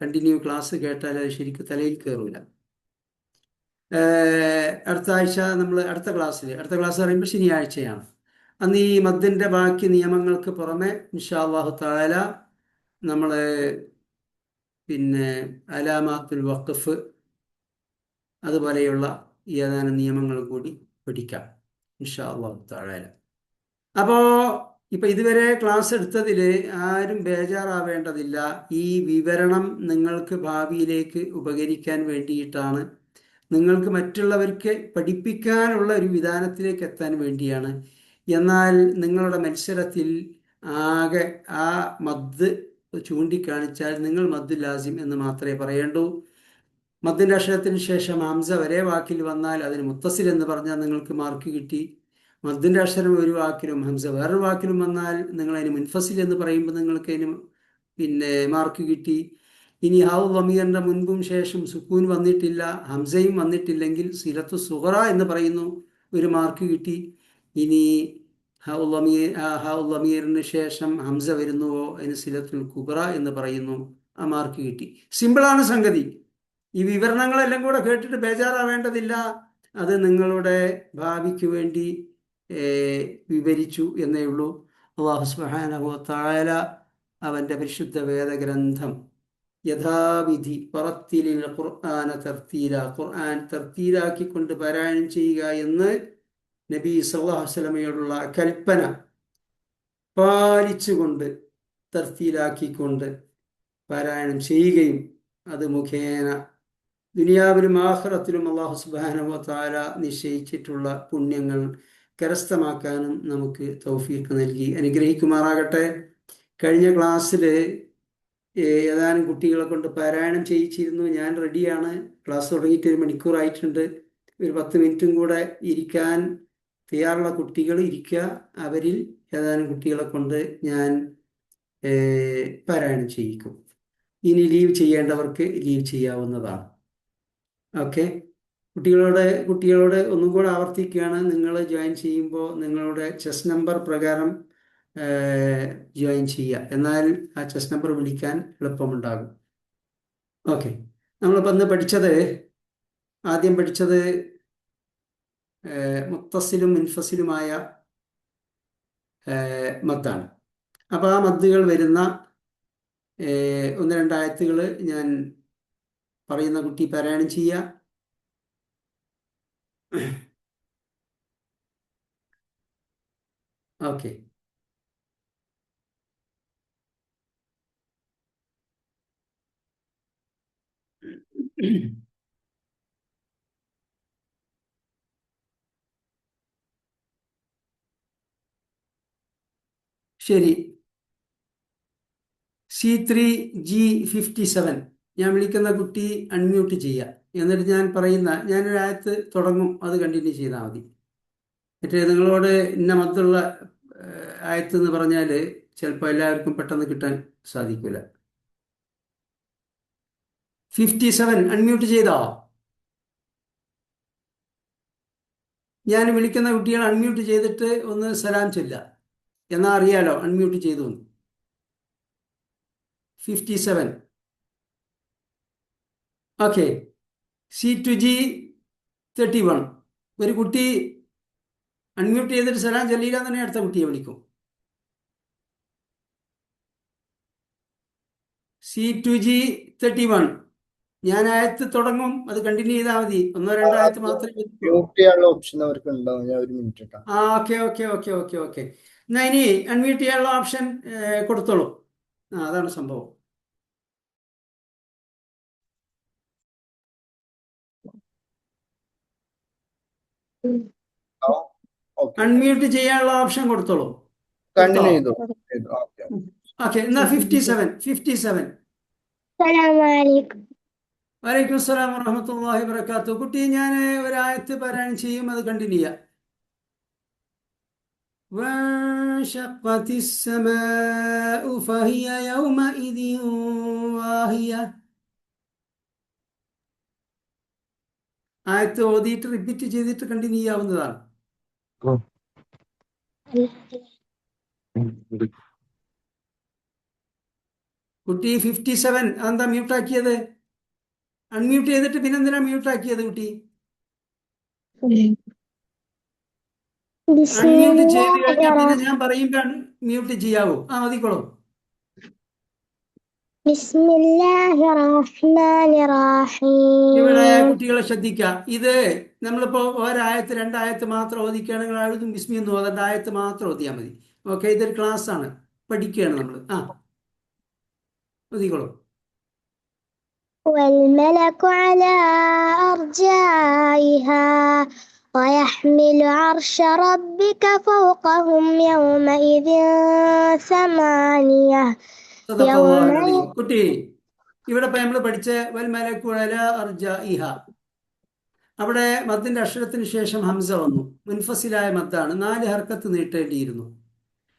കണ്ടിന്യൂ ക്ലാസ് കേട്ടാൽ അത് ശരിക്കും തലയിൽ കയറൂല. അടുത്ത ആഴ്ച നമ്മൾ അടുത്ത ക്ലാസ് പറയുമ്പോൾ ശനിയാഴ്ചയാണ്. അന്ന് ഈ മദ്ദിൻ്റെ ബാക്കി നിയമങ്ങൾക്ക് പുറമെ ഇൻഷാ അല്ലാഹു തആല നമ്മൾ പിന്നെ അലാമാത്തുൽ വഖഫ് അതുപോലെയുള്ള ഏതാനും നിയമങ്ങൾ കൂടി പഠിക്കാം ഇൻഷാ അല്ലാഹു തആല. അപ്പോൾ ഇപ്പം ഇതുവരെ ക്ലാസ് എടുത്തതിൽ ആരും ബേജാറാവേണ്ടതില്ല. ഈ വിവരണം നിങ്ങൾക്ക് ഭാവിയിലേക്ക് ഉപകരിക്കാൻ വേണ്ടിയിട്ടാണ്, നിങ്ങൾക്ക് മറ്റുള്ളവർക്ക് പഠിപ്പിക്കാനുള്ള ഒരു വിധാനത്തിലേക്ക് എത്താൻ വേണ്ടിയാണ്. എന്നാൽ നിങ്ങളുടെ മത്സരത്തിൽ ആകെ ആ മദ് ചൂണ്ടിക്കാണിച്ചാൽ നിങ്ങൾ മദ്ദുൽ ലാസിം എന്ന് മാത്രമേ പറയേണ്ടൂ. മദ്ദിൻ്റെ അക്ഷരത്തിന് ശേഷം ഹംസ ഒരേ വാക്കിൽ വന്നാൽ അതിന് മുത്തസിൽ എന്ന് പറഞ്ഞാൽ നിങ്ങൾക്ക് മാർക്ക് കിട്ടി. മദ്ദിൻ്റെ അക്ഷരം ഒരു വാക്കിലും ഹംസ വേറൊരു വാക്കിലും വന്നാൽ നിങ്ങൾ അതിന് മുൻഫസിൽ എന്ന് പറയുമ്പോൾ നിങ്ങൾക്ക് അതിന് പിന്നെ മാർക്ക് കിട്ടി. ഇനി ഹൗ വമീറിൻ്റെ മുൻപും ശേഷം സുക്കൂൻ വന്നിട്ടില്ല, ഹംസയും വന്നിട്ടില്ലെങ്കിൽ സിലത്തു സുഹറ എന്ന് പറയുന്നു, ഒരു മാർക്ക് കിട്ടി. ഇനി ഹൗ വമീറിന് ശേഷം ഹംസ വരുന്നുവോ അതിന് സിലത്തുൽ കുബ്ര എന്ന് പറയുന്നു, ആ മാർക്ക് കിട്ടി. സിമ്പിളാണ് സംഗതി. ഈ വിവരണങ്ങളെല്ലാം കൂടെ കേട്ടിട്ട് ബേജാറാവേണ്ടതില്ല. അത് നിങ്ങളുടെ ഭാവിക്ക് വേണ്ടി വിവരിച്ചു എന്നേ ഉള്ളൂ. അല്ലാഹു സുബ്ഹാനഹു വ തആല അവൻ്റെ പരിശുദ്ധ വേദഗ്രന്ഥം യഥാവിധി വറത്തിലിൽ ഖുർആന തർത്തീല, ഖുർആൻ തർത്തീലാക്കിക്കൊണ്ട് പാരായണം ചെയ്യുക എന്ന് നബി സല്ലല്ലാഹു അലൈഹി വസല്ലമയോടുള്ള കൽപ്പന പാലിച്ചുകൊണ്ട് തർത്തീലാക്കിക്കൊണ്ട് പാരായണം ചെയ്യുകയും അത് മുഖേന ദുനിയാവിലും ആഖിറത്തിലും അല്ലാഹു സുബ്ഹാനഹു വ തആല നിശ്ചയിച്ചിട്ടുള്ള പുണ്യങ്ങൾ കരസ്ഥമാക്കാനും നമുക്ക് തൗഫീഖ് നൽകി അനുഗ്രഹിക്കുമാറാകട്ടെ. കഴിഞ്ഞ ക്ലാസ്സിൽ ഏതാനും കുട്ടികളെ കൊണ്ട് പാരായണം ചെയ്യിച്ചിരുന്നു. ഞാൻ റെഡിയാണ്. ക്ലാസ് തുടങ്ങിയിട്ട് 1 മണിക്കൂറായിട്ടുണ്ട്. ഒരു 10 മിനിറ്റും കൂടെ ഇരിക്കാൻ തയ്യാറുള്ള കുട്ടികൾ ഇരിക്കുക. അവരിൽ ഏതാനും കുട്ടികളെ കൊണ്ട് ഞാൻ പാരായണം ചെയ്യിക്കും. ഇനി ലീവ് ചെയ്യേണ്ടവർക്ക് ലീവ് ചെയ്യാവുന്നതാണ്. ഓക്കെ, കുട്ടികളോട് ഒന്നും കൂടെ ആവർത്തിക്കുകയാണ്. നിങ്ങൾ ജോയിൻ ചെയ്യുമ്പോൾ നിങ്ങളുടെ ചെസ് നമ്പർ പ്രകാരം ജോയിൻ ചെയ്യുക. എന്നാൽ ആ ചെസ് നമ്പർ വിളിക്കാൻ എളുപ്പമുണ്ടാകും. ഓക്കെ, നമ്മളിപ്പോൾ ഇന്ന് ആദ്യം പഠിച്ചത് മുത്തസിലും മുൻഫസിലുമായ മദ്ദാണ്. അപ്പോൾ ആ മദ്ദുകൾ വരുന്ന 1-2 ആയത്തുകൾ ഞാൻ പറയുന്ന കുട്ടി പാരായണം ചെയ്യുക. ഓക്കെ, ശരി. C3G57 ഞാൻ വിളിക്കുന്ന കുട്ടി അൺമ്യൂട്ട് ചെയ്യുക. എന്നിട്ട് ഞാനൊരു ആയത്ത് തുടങ്ങും, അത് കണ്ടിന്യൂ ചെയ്താൽ മതി. മറ്റേ നിങ്ങളോട് ഇന്ന മദ്ദുള്ള ആയത്ത് എന്ന് പറഞ്ഞാൽ ചിലപ്പോൾ എല്ലാവർക്കും പെട്ടെന്ന് കിട്ടാൻ സാധിക്കില്ല. 57 അൺമ്യൂട്ട് ചെയ്തോ? ഞാൻ വിളിക്കുന്ന കുട്ടികൾ അൺമ്യൂട്ട് ചെയ്തിട്ട് ഒന്ന് സലാം ചൊല്ല, എന്നാ അറിയാലോ അൺമ്യൂട്ട് ചെയ്തു. 57. ഓക്കെ. C2G 31. ഒരു കുട്ടി അൺമ്യൂട്ട് ചെയ്തിട്ട് സലാം ചൊല്ലിയില്ല തന്നെ അടുത്ത കുട്ടിയെ വിളിക്കും. C2G 31. ഞാൻ ആയത്ത് തുടങ്ങും, അത് കണ്ടിന്യൂ ചെയ്താൽ മതി. 1-2 ആയത്ത് മാത്രമേ വരൂ. മ്യൂട്ട് ചെയ്യാനുള്ള ഓപ്ഷൻ അവർക്ക് ഉണ്ടാവും. ഞാൻ ഒരു മിനിറ്റ് ഇട്ടാ. ഓക്കെ. എന്നാ ഇനി അൺമ്യൂട്ട് ചെയ്യാനുള്ള ഓപ്ഷൻ കൊടുത്തോളൂ. അതാണ് സംഭവം. ഓക്കെ, അൺമ്യൂട്ട് ചെയ്യാനുള്ള ഓപ്ഷൻ കൊടുത്തോളൂ. കണ്ടിന്യൂ ചെയ്തു. ഓക്കെ. ഓക്കെ. എന്നാ 57. السلام عليكم. വലൈക്കും അസ്സലാം വറഹ്മത്തുള്ളാഹി വബറകാതുഹു. കുട്ടി, ഞാൻ ഒരായത്ത് പാരായണം ചെയ്യും, അത് കണ്ടിന്യൂ ചെയ്യാം. وانشقت السماء فهي يومئذ واهية. ആയത്ത് ഓതിയിട്ട് റിപ്പീറ്റ് ചെയ്തിട്ട് കണ്ടിന്യൂ ചെയ്യാവുന്നതാണ്. കുട്ടി 57 അതെന്താ മ്യൂട്ടാക്കിയത്? അൺമ്യൂട്ട് ചെയ്തിട്ട് പിന്നെന്തിനാ മ്യൂട്ടാക്കിയത് കുട്ടി? بسم അൺമ്യൂട്ട് ചെയ്ത് الله കഴിഞ്ഞാൽ പിന്നെ الرحمن ഞാൻ പറയുമ്പോൾ മ്യൂട്ട് ചെയ്യാവൂ. മതിക്കോളൂ. بسم الله الرحمن ഇവിടെ الرحيم. കുട്ടികളെ ശ്രദ്ധിക്കുക. ഇത് നമ്മളിപ്പോ ഒരായത്ത് 2 ആയത്ത് മാത്രം ഓദിക്കുകയാണെങ്കിൽ ആഴുതും ബിസ്മി എന്ന് ഓതേണ്ട, ആയത്ത് മാത്രം ഓതിയാൽ മതി. ഓക്കെ, ഇതൊരു ക്ലാസ് ആണ്, പഠിക്കുകയാണ് നമ്മൾ. ഓതിക്കോളൂ. والملك على أرجائها ويحمل عرش ربك فوقهم يومئذ ثمانية. കുട്ടി, ഇവിടെ ഇപ്പൊ നമ്മൾ പഠിച്ച വൽ മലക്കു അലാ അർജാഇഹ, അവിടെ മദ്ദിന്റെ അക്ഷരത്തിന് ശേഷം ഹംസ വന്നു. മുൻഫസിലായ മദ്ദാണ്, 4 ഹർക്കത്ത് നീട്ടേണ്ടിയിരുന്നു.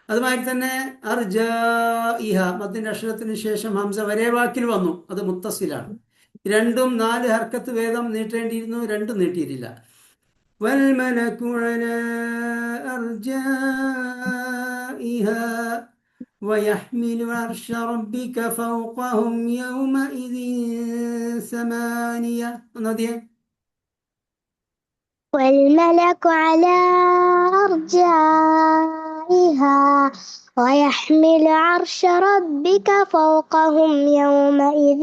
അതുമാതിരി തന്നെ അർജാഇഹ, മദ്ദിന്റെ അക്ഷരത്തിന് ശേഷം ഹംസ വരെ വാക്കിൽ വന്നു, അത് മുത്തസിലാണ്. രണ്ടും 4 ഹർക്കത്ത് വേദം നീട്ടേണ്ടിയിരുന്നു, രണ്ടും നീട്ടിയിട്ടില്ല. വൽ മലക്കു അലാ അർജാഇഹ ويحمل عرش ربك فوقهم يومئذ ثمانية. والملك على أرجائها ويحمل عرش ربك فوقهم يومئذ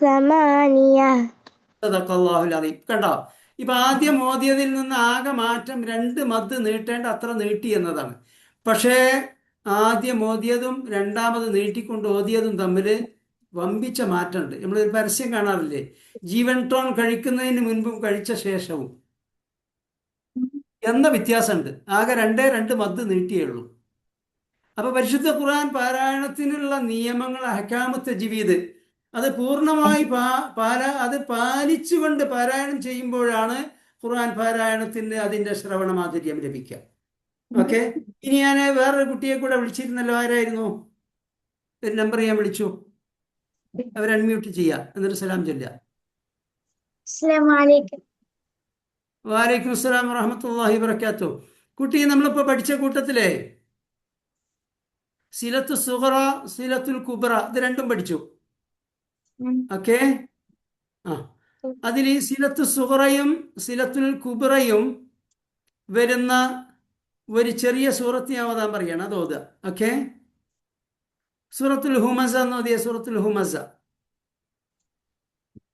ثمانية. സദഖല്ലാഹുൽ അദീം. കണ്ടോ, ഇപ്പൊ ആദ്യം ഓതിയതിൽ നിന്ന് ആകെ മാറ്റം 2 മദ് നീട്ടേണ്ട അത്ര നീട്ടി എന്നതാണ്. പക്ഷേ ആദ്യം ഓതിയതും രണ്ടാമത് നീട്ടിക്കൊണ്ട് ഓതിയതും തമ്മിൽ വമ്പിച്ച മാറ്റമുണ്ട്. നമ്മളൊരു പരസ്യം കാണാറില്ലേ, ജീവൻ ടോൺ കഴിക്കുന്നതിന് മുൻപും കഴിച്ച ശേഷവും എന്ന വ്യത്യാസമുണ്ട്. ആകെ 2 മദ് നീട്ടിയുള്ളൂ. അപ്പൊ പരിശുദ്ധ ഖുർആൻ പാരായണത്തിനുള്ള നിയമങ്ങൾ അഹ്കാമത്ത് തജ്വീദ് അത് പൂർണ്ണമായി അത് പാലിച്ചുകൊണ്ട് പാരായണം ചെയ്യുമ്പോഴാണ് ഖുർആൻ പാരായണത്തിന് അതിന്റെ ശ്രവണ മാധുര്യം ലഭിക്കുക. ഓക്കെ. ഇനി ഞാൻ വേറൊരു കുട്ടിയെ കൂടെ വിളിച്ചിരുന്നല്ലോ. ആരായിരുന്നു? ഒരു നമ്പർ ഞാൻ വിളിച്ചു, അവർ അൺമ്യൂട്ട് ചെയ്യുക, എന്നിട്ട് സലാം ചൊല്ലുക. السلام عليكم. വലൈക്കും അസ്സലാം വറഹ്മത്തുള്ളാഹി വബറകാതുഹു. കുട്ടി, നമ്മളിപ്പോ പഠിച്ച കൂട്ടത്തിലെ സിലത്തു സുഗ്റ, സിലത്തുൽ കുബ്ര, ഇത് രണ്ടും പഠിച്ചു. ഓക്കെ. അതിൽ ഈ സിലത്തു സുഗ്റയും സിലത്തുൽ കുബ്രയും വരുന്ന ഒരു ചെറിയ സൂറത്ത് ഞാൻ ഓതാൻ പറയാണ്, അത് ഓതുക. ഓക്കെ. സൂറത്തുൽ ഹുമസ എന്ന് ഓതിയ. സൂറത്തുൽ ഹുമസ.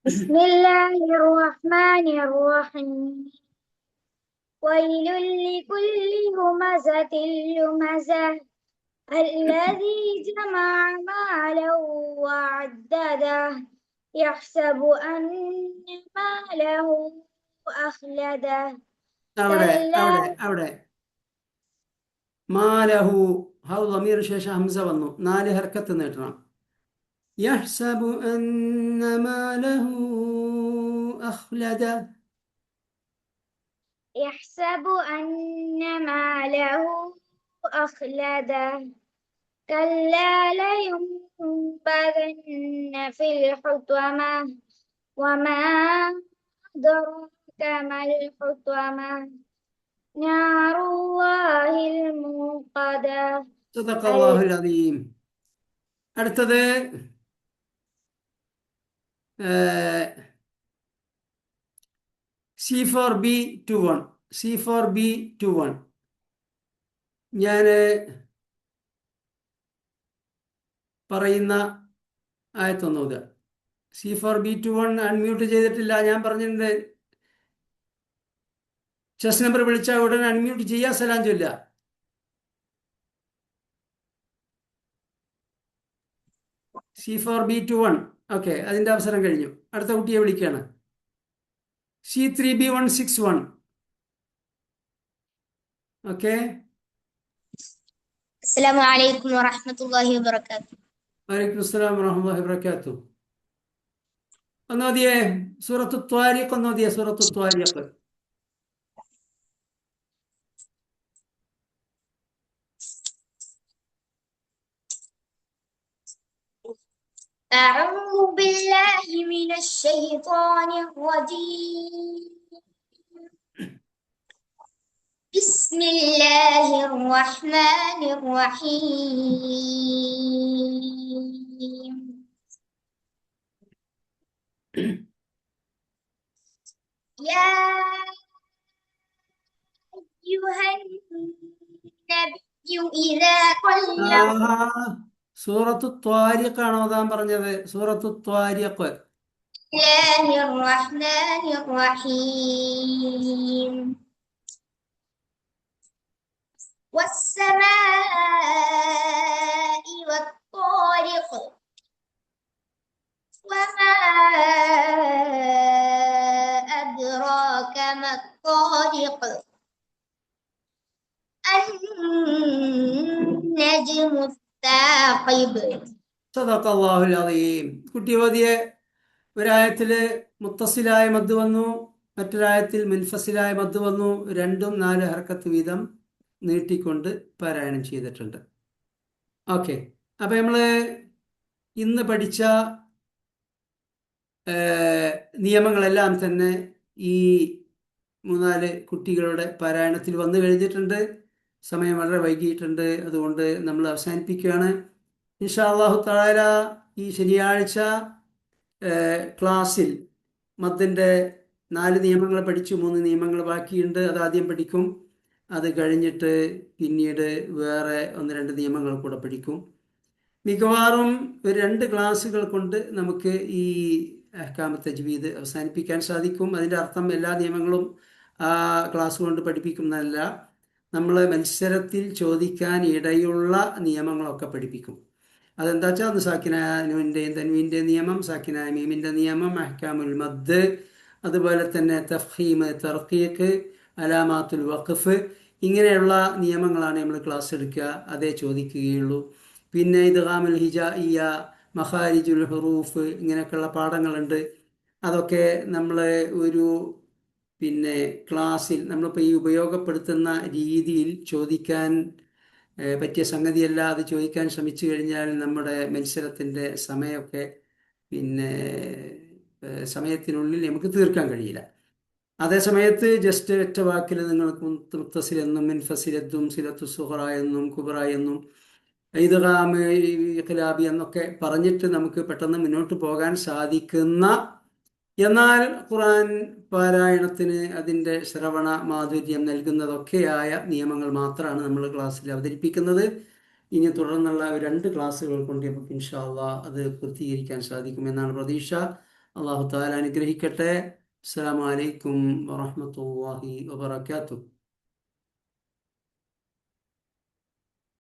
بسم الله الرحمن الرحيم. ويل لكل همزة لمزة الذي جمع مالا وعدده يحسب أن ماله أخلده. അവിടെ മാലഹു, ഹൗ ളമീർ ശേഷം ഹംസ വന്നു, 4 ഹർക്കത്ത് നീട്ടണം. യഹ്സബു അന്ന മാലഹു അഖ്ലദ. يحسب أن ماله أخلده كلا لينبذن في الحطمة وما أدراك ما الحطمة نار الله الموقدة സദഖല്ലാഹുൽ അലീം. അടുത്തത് C4B21. C4B21 ഞാൻ പറയുന്ന ആയത്തൊന്നുക. C4B21 അൺമ്യൂട്ട് ചെയ്തിട്ടില്ല. ഞാൻ പറഞ്ഞിട്ടുണ്ട് ചെസ് നമ്പർ വിളിച്ചാൽ ഉടനെ അൺമ്യൂട്ട് ചെയ്യാ, സലാം ചൊല്ല. C4B21. ഓക്കെ, അതിൻ്റെ അവസരം കഴിഞ്ഞു. അടുത്ത കുട്ടിയെ വിളിക്കുകയാണ്. C3B161. ഓക്കെ, السلام عليكم ورحمة الله وبركاته. വലൈക്കും അസ്സലാം വറഹ്മത്തുള്ളാഹി വബറകാതുഹു. ഒന്നോദിയേ സൂറത്തു ത്വാരിഖ്, ഒന്നോദിയേ സൂറത്തു ത്വാരിഖ്. أعوذ بالله من الشيطان الرجيم. بسم الله الرحمن الرحيم. يا أيها النبي إذا സൂറത്തു ത്വാരിഖ് ആണോ ഓതാൻ പറഞ്ഞത്? സൂറത്തു ത്വാരിഖ്. الله الرحمن الرحيم. والسماء والطارق وما أدراك ما الطارق النجم الثاقب. സദഖല്ലാഹുൽ അലീം. കുട്ടി ഓതിയ ഒരായത്തില് മുത്തസിലായ മദ് വന്നു, മറ്റൊരായത്തിൽ മുൻഫസിലായ മദ് വന്നു. രണ്ടും 4 ഹർക്കത്ത് വീതം നീട്ടിക്കൊണ്ട് പാരായണം ചെയ്തിട്ടുണ്ട്. ഓക്കെ, അപ്പം നമ്മൾ ഇന്ന് പഠിച്ച നിയമങ്ങളെല്ലാം തന്നെ ഈ 3-4 കുട്ടികളുടെ പാരായണത്തിൽ വന്നു കഴിഞ്ഞിട്ടുണ്ട്. സമയം വളരെ വൈകിയിട്ടുണ്ട്, അതുകൊണ്ട് നമ്മൾ അവസാനിപ്പിക്കുകയാണ്. ഇൻഷാ അല്ലാഹു തആല ഈ ശനിയാഴ്ച ക്ലാസ്സിൽ മദ്ദിൻ്റെ 4 നിയമങ്ങൾ പഠിച്ചു, 3 നിയമങ്ങൾ ബാക്കിയുണ്ട്. അതാദ്യം പഠിക്കും. അത് കഴിഞ്ഞിട്ട് പിന്നീട് വേറെ 1-2 നിയമങ്ങൾ കൂടെ പഠിക്കും. മിക്കവാറും ഒരു 2 ക്ലാസ്സുകൾ കൊണ്ട് നമുക്ക് ഈ അഹ്കാമത്ത് തജ്വീദ് അവസാനിപ്പിക്കാൻ സാധിക്കും. അതിൻ്റെ അർത്ഥം എല്ലാ നിയമങ്ങളും ആ ക്ലാസ് കൊണ്ട് പഠിപ്പിക്കുന്നതല്ല, നമ്മൾ മത്സരത്തിൽ ചോദിക്കാൻ ഇടയുള്ള നിയമങ്ങളൊക്കെ പഠിപ്പിക്കും. അതെന്താ വെച്ചാൽ ഒന്ന് സാക്കിനായ നൂനിൻ്റെയും തൻവീൻ്റെയും നിയമം, സാക്കിനായ മീമിൻ്റെ നിയമം, അഹ്കാമുൽ മദ്, അതുപോലെ തന്നെ തഫ്ഹീം, തർഖീഖ്, അലാമാത്തുൽ വഖഫ്, ഇങ്ങനെയുള്ള നിയമങ്ങളാണ് നമ്മൾ ക്ലാസ് എടുക്കുക. അതേ ചോദിക്കുകയുള്ളൂ. പിന്നെ ഇദ്ഗാമുൽ ഹിജാഇയ്യ, മഖാരിജുൽ ഹുറൂഫ്, ഇങ്ങനെയൊക്കെയുള്ള പാഠങ്ങളുണ്ട്. അതൊക്കെ നമ്മൾ ഒരു ക്ലാസ്സിൽ നമ്മളിപ്പോൾ ഈ ഉപയോഗപ്പെടുത്തുന്ന രീതിയിൽ ചോദിക്കാൻ പറ്റിയ സംഗതിയല്ല. അത് ചോദിക്കാൻ ശ്രമിച്ചു കഴിഞ്ഞാൽ നമ്മുടെ മത്സരത്തിൻ്റെ സമയമൊക്കെ സമയത്തിനുള്ളിൽ നമുക്ക് തീർക്കാൻ കഴിയില്ല. അതേസമയത്ത് ജസ്റ്റ് ഒറ്റ വാക്കിൽ നിങ്ങൾക്ക് മുത്തസിൽ എന്നും മുൻഫസിലെത്തും, സിലത്തു സുഹറ എന്നും കുബ്ര എന്നും ഇദ്ഗാം, ഇഖ്ലാബി എന്നൊക്കെ പറഞ്ഞിട്ട് നമുക്ക് പെട്ടെന്ന് മുന്നോട്ട് പോകാൻ സാധിക്കുന്ന, എന്നാൽ ഖുർആൻ പാരായണത്തിന് അതിൻ്റെ ശ്രവണ മാധുര്യം നൽകുന്നതൊക്കെയായ നിയമങ്ങൾ മാത്രമാണ് നമ്മൾ ക്ലാസ്സിൽ അവതരിപ്പിക്കുന്നത്. ഇനി തുടർന്നുള്ള 2 ക്ലാസ്സുകൾ കൊണ്ട് നമുക്ക് ഇൻഷാ അല്ലാഹ് അത് പൂർത്തീകരിക്കാൻ സാധിക്കുമെന്നാണ് പ്രതീക്ഷ. അല്ലാഹു തആല അനുഗ്രഹിക്കട്ടെ. അസ്സലാമു അലൈക്കും വറഹ്മത്തുള്ളാഹി വബറകാതുഹു.